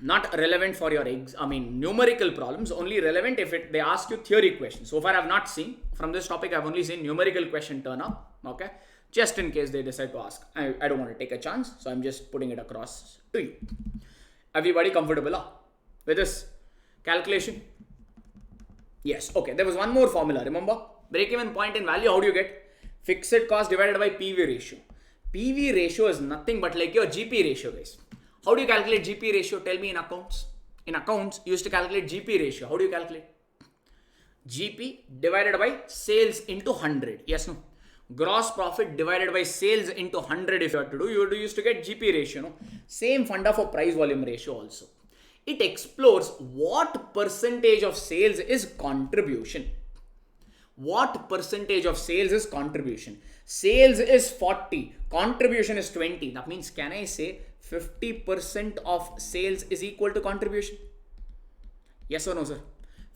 Not relevant for your numerical problems, only relevant if they ask you theory questions. So far I have not seen, from this topic I have only seen numerical question turn up, okay, just in case they decide to ask. I don't want to take a chance, so I'm just putting it across to you. Everybody comfortable with this calculation? Yes, okay, there was one more formula, remember? Break-even point in value, how do you get? Fixed cost divided by PV ratio. PV ratio is nothing but like your GP ratio, guys. How do you calculate GP ratio? Tell me in accounts. In accounts, you used to calculate GP ratio. How do you calculate? GP divided by sales into 100. Yes, no? Gross profit divided by sales into 100 if you have to do. You used to get GP ratio, no? Same funda for price volume ratio also. It explores what percentage of sales is contribution. What percentage of sales is contribution? Sales is 40. Contribution is 20. That means, can I say 50% of sales is equal to contribution? Yes or no, sir?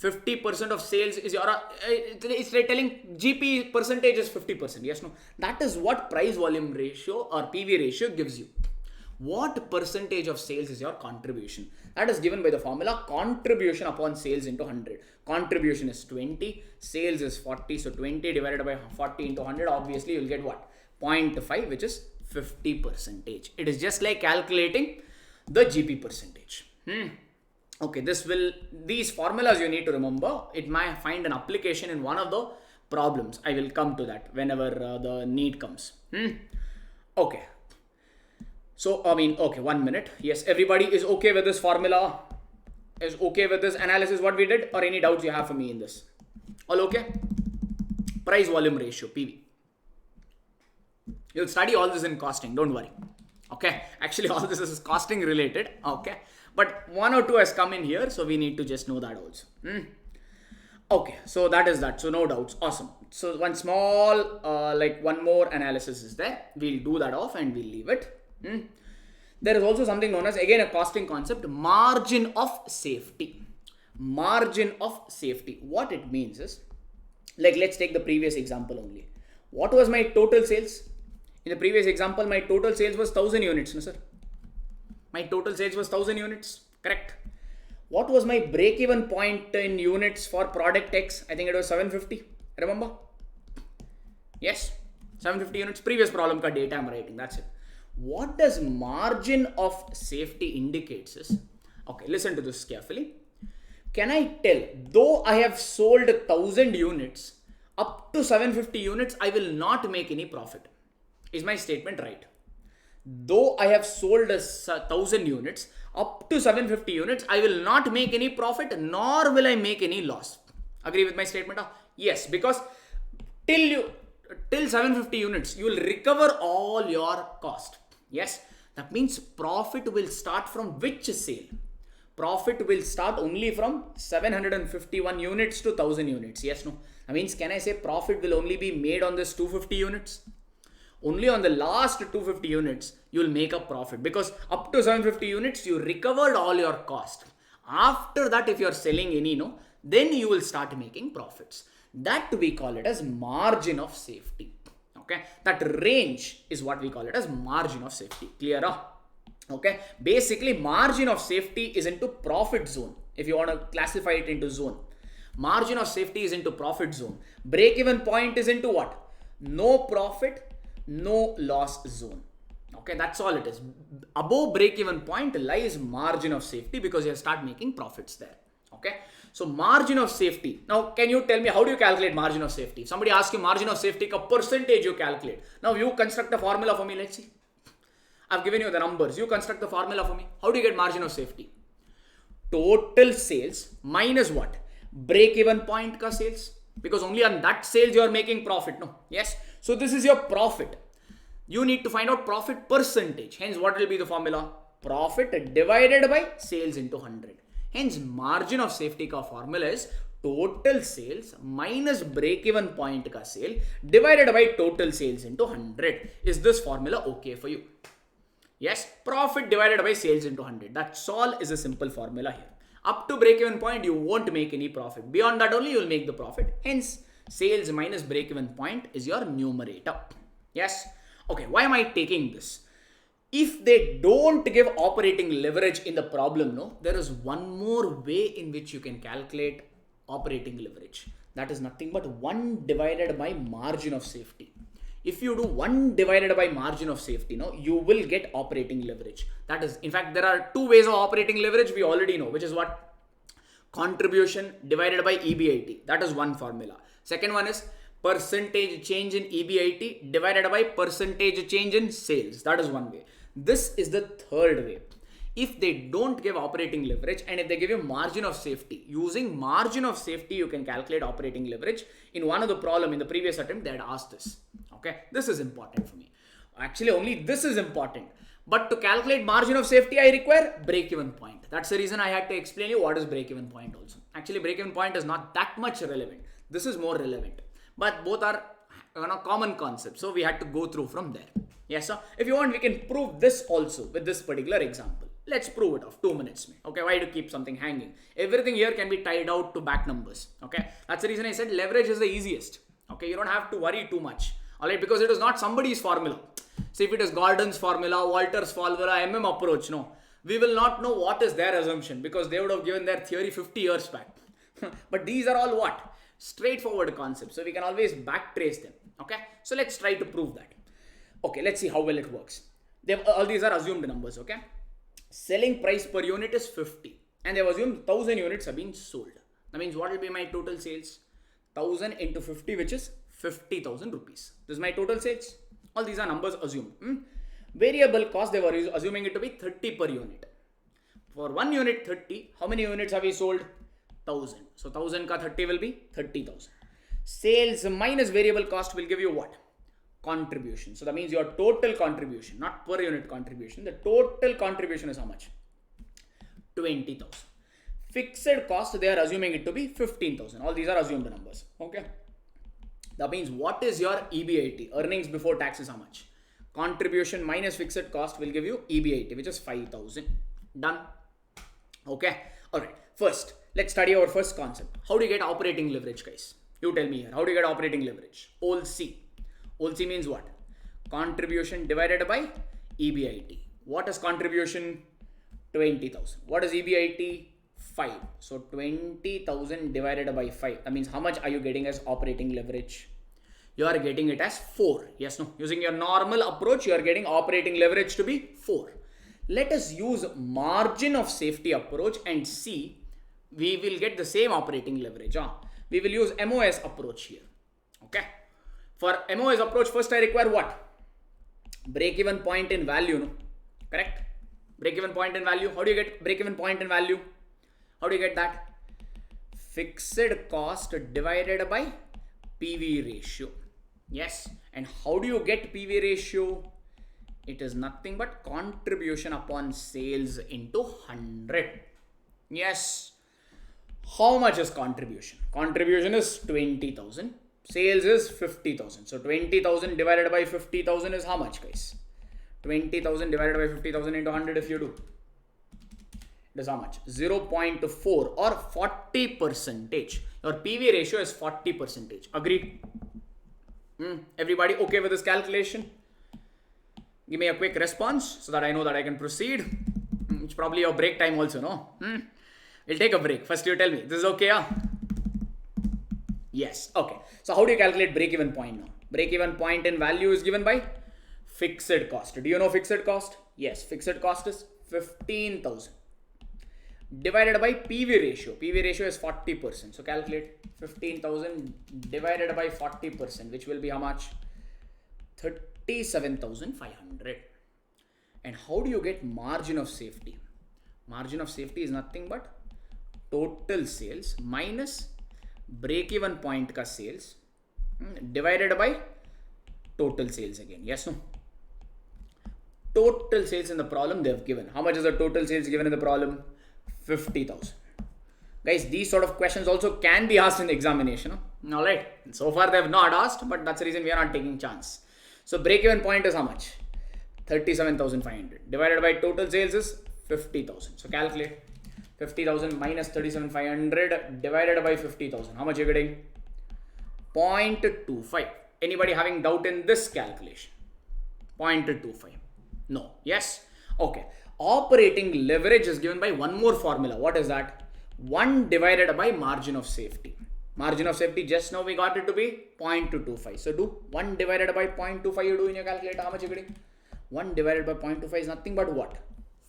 50% of sales is your, it's like telling GP percentage is 50%. Yes, no? That is what price volume ratio or PV ratio gives you. What percentage of sales is your contribution? That is given by the formula contribution upon sales into 100. Contribution is 20, sales is 40. So 20 divided by 40 into 100, obviously you will get what? 0.5, which is 50%. It is just like calculating the GP percentage. Okay, these formulas you need to remember. It might find an application in one of the problems. I will come to that whenever the need comes. Okay. So, okay, 1 minute. Yes, everybody is okay with this formula? Is okay with this analysis, what we did? Or any doubts you have for me in this? All okay? Price volume ratio, PV. You'll study all this in costing, don't worry. Okay, actually all this is costing related. Okay, but one or two has come in here, so we need to just know that also. Okay, so that is that. So no doubts. Awesome. So one small, one more analysis is there. We'll do that off and we'll leave it. There is also something known as, again, a costing concept, margin of safety. Margin of safety. What it means is, like, let's take the previous example only. What was my total sales? In the previous example, my total sales was 1000 units, no sir? My total sales was 1000 units, correct? What was my break-even point in units for product X? I think it was 750, remember? Yes, 750 units. Previous problem ka data I'm writing, that's it. What does margin of safety indicates is, okay, listen to this carefully. Can I tell, though I have sold 1000 units, up to 750 units, I will not make any profit? Is my statement right? Though I have sold 1000 units, up to 750 units, I will not make any profit, nor will I make any loss. Agree with my statement? Yes, because till 750 units, you will recover all your cost. Yes, that means profit will start from which sale? Profit will start only from 751 units to 1000 units. Yes, no? That means, can I say profit will only be made on this 250 units? Only on the last 250 units, you will make a profit, because up to 750 units, you recovered all your cost. After that, if you are selling any, then you will start making profits. That we call it as margin of safety. Okay, that range is what we call it as margin of safety. Clear? Okay, basically margin of safety is into profit zone. If you want to classify it into zone, margin of safety is into profit zone. Break-even point is into what? No profit, no loss zone. Okay, that's all it is. Above break-even point lies margin of safety, because you start making profits there. Okay, so margin of safety. Now, can you tell me, how do you calculate margin of safety? If somebody asks you margin of safety, a percentage you calculate. Now you construct a formula for me. Let's see. I've given you the numbers. You construct the formula for me. How do you get margin of safety? Total sales minus what? Break-even point ka sales. Because only on that sales you are making profit. No? Yes. So this is your profit. You need to find out profit percentage. Hence, what will be the formula? profit divided by sales into 100. Hence, margin of safety का formula is total sales minus break-even point का sale divided by total sales into 100. Is this formula okay for you? Yes, profit divided by sales into 100. That's all is a simple formula here. Up to break-even point, you won't make any profit. Beyond that only, you will make the profit. Hence, sales minus break-even point is your numerator. Yes. Okay, why am I taking this? If they don't give operating leverage in the problem, no, there is one more way in which you can calculate operating leverage. That is nothing but 1 divided by margin of safety. If you do 1 divided by margin of safety, no, you will get operating leverage. That is, in fact, there are 2 ways of operating leverage we already know, which is what? Contribution divided by EBIT. That is one formula. Second one is percentage change in EBIT divided by percentage change in sales. That is one way. This is the third way. If they don't give operating leverage and if they give you margin of safety, using margin of safety, you can calculate operating leverage. In one of the problem in the previous attempt, they had asked this. Okay, this is important for me. Actually, only this is important. But to calculate margin of safety, I require break-even point. That's the reason I had to explain you what is break-even point also. Actually, break-even point is not that much relevant. This is more relevant. But both are common concepts. So we had to go through from there. Yes, sir. If you want, we can prove this also with this particular example. Let's prove it off 2 minutes. Okay, why to keep something hanging? Everything here can be tied out to back numbers. Okay, that's the reason I said leverage is the easiest. Okay, you don't have to worry too much. Alright, because it is not somebody's formula. See, if it is Gordon's formula, Walter's formula, approach, no, we will not know what is their assumption because they would have given their theory 50 years back. But these are all what? Straightforward concepts. So we can always backtrace them. Okay, so let's try to prove that. Okay, let's see how well it works. All these are assumed numbers. Okay, selling price per unit is 50 and they've assumed 1000 units have been sold. That means what will be my total sales? 1000 into 50, which is 50,000 rupees. This is my total sales. All these are numbers assumed. Variable cost, they were assuming it to be 30 per unit. For 1 unit 30, how many units have we sold? 1000. So 1000 ka 30 will be 30,000. Sales minus variable cost will give you what? Contribution. So that means your total contribution, not per unit contribution. The total contribution is how much? 20,000. Fixed cost, they are assuming it to be 15,000. All these are assumed numbers. Okay. That means what is your EBIT? Earnings before tax is how much? Contribution minus fixed cost will give you EBIT, which is 5,000. Done. Okay. All right. First, let's study our first concept. How do you get operating leverage, guys? You tell me here. How do you get operating leverage? OLC. OLC means what? Contribution divided by EBIT. What is contribution? 20,000. What is EBIT? 5. So 20,000 divided by 5. That means how much are you getting as operating leverage? You are getting it as 4. Yes, no. Using your normal approach, you are getting operating leverage to be 4. Let us use margin of safety approach and see we will get the same operating leverage. We will use MOS approach here. Okay. For MOS approach, first I require what? Break-even point in value. No? Correct? Break-even point in value. How do you get break-even point in value? How do you get that? Fixed cost divided by PV ratio. Yes. And how do you get PV ratio? It is nothing but contribution upon sales into 100. Yes. How much is contribution? Contribution is 20,000. Sales is 50,000. So 20,000 divided by 50,000 is how much, guys? 20,000 divided by 50,000 into 100 if you do. It is how much? 0.4 or 40%. Your PV ratio is 40%. Agreed? Everybody okay with this calculation? Give me a quick response so that I know that I can proceed. It's probably your break time also, no? We'll take a break. First you tell me. This is okay, yeah? Yes. Okay. So how do you calculate break-even point now? Break-even point in value is given by fixed cost. Do you know fixed cost? Yes. Fixed cost is 15,000 divided by PV ratio. PV ratio is 40%. So calculate 15,000 divided by 40%, which will be how much? 37,500. And how do you get margin of safety? Margin of safety is nothing but total sales minus break-even point ka sales divided by total sales again. Yes, no? total sales in the problem they have given. How much is the total sales given in the problem? 50,000. Guys, these sort of questions also can be asked in the examination. All right. So far they have not asked, but that's the reason we are not taking chance. So break-even point is how much? 37,500 divided by total sales is 50,000. So calculate 50,000 minus 37,500 divided by 50,000. How much are you getting? 0.25. Anybody having doubt in this calculation? 0.25. No. Yes? Okay. Operating leverage is given by one more formula. What is that? 1 divided by margin of safety. Margin of safety, just now we got it to be 0.225. So do 1 divided by 0.25 you do in your calculator. How much you getting? 1 divided by 0.25 is nothing but what?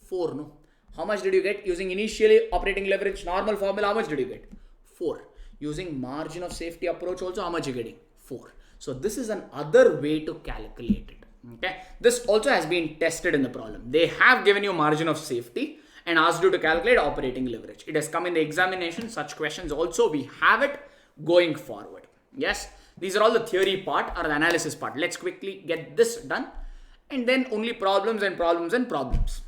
4, no? How much did you get using initially operating leverage normal formula? How much did you get? 4. Using margin of safety approach also, how much you getting? 4. So this is another way to calculate it. Okay. This also has been tested in the problem. They have given you margin of safety and asked you to calculate operating leverage. It has come in the examination. Such questions also we have it going forward. Yes. These are all the theory part or the analysis part. Let's quickly get this done. And then only problems and problems and problems.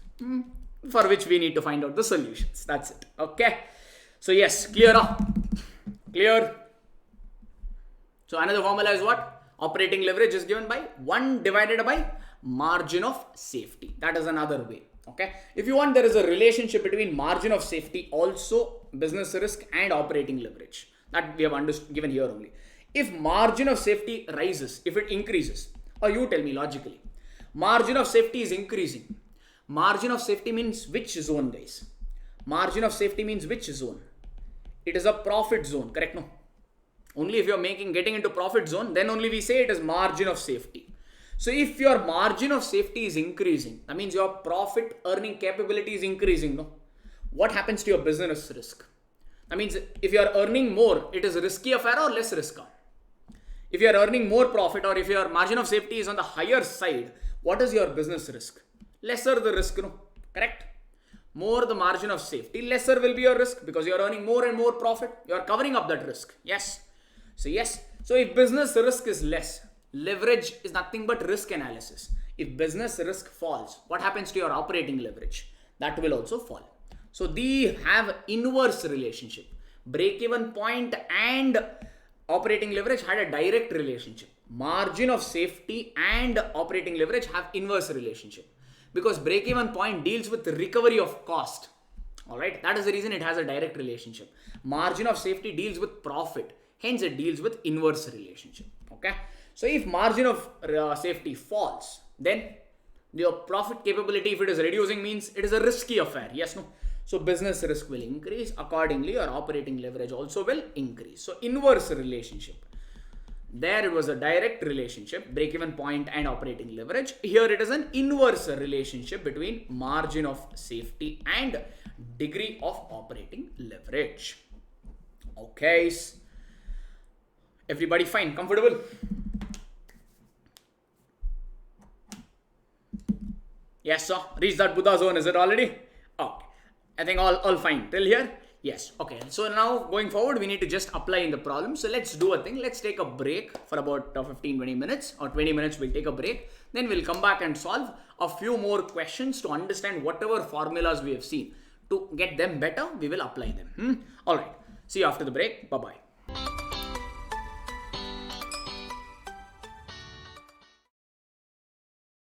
For which we need to find out the solutions. That's it. Okay. So yes, clear up. Clear. So another formula is what? Operating leverage is given by 1 divided by margin of safety. That is another way. Okay. If you want, there is a relationship between margin of safety, also business risk and operating leverage. That we have given here only. If margin of safety rises, if it increases, or you tell me logically, margin of safety is increasing. Margin of safety means which zone, guys? Margin of safety means which zone? It is a profit zone, correct? No. Only if you're getting into profit zone, then only we say it is margin of safety. So if your margin of safety is increasing, that means your profit earning capability is increasing, no? What happens to your business risk? That means if you are earning more, it is risky affair or less risky? If you are earning more profit or if your margin of safety is on the higher side, what is your business risk? Lesser the risk, no? Correct? More the margin of safety, lesser will be your risk because you are earning more and more profit. You are covering up that risk. Yes. So yes. So if business risk is less, leverage is nothing but risk analysis. If business risk falls, what happens to your operating leverage? That will also fall. So they have inverse relationship. Break-even point and operating leverage had a direct relationship. Margin of safety and operating leverage have inverse relationship. Because break-even point deals with recovery of cost. Alright, that is the reason it has a direct relationship. Margin of safety deals with profit. Hence, it deals with inverse relationship. Okay. So, if margin of safety falls, then your profit capability, if it is reducing, means it is a risky affair. Yes, no. So, business risk will increase. Accordingly, your operating leverage also will increase. So, inverse relationship. There it was a direct relationship, break-even point and operating leverage. Here it is an inverse relationship between margin of safety and degree of operating leverage. Okay. Everybody fine, comfortable? Yes, sir. Reach that Buddha zone, is it already? Okay. I think all fine till here. Yes. Okay. So now going forward, we need to just apply in the problem. So let's do a thing. Let's take a break for about 15-20 minutes or 20 minutes. We'll take a break. Then we'll come back and solve a few more questions to understand whatever formulas we have seen. To get them better, we will apply them. All right. See you after the break. Bye-bye.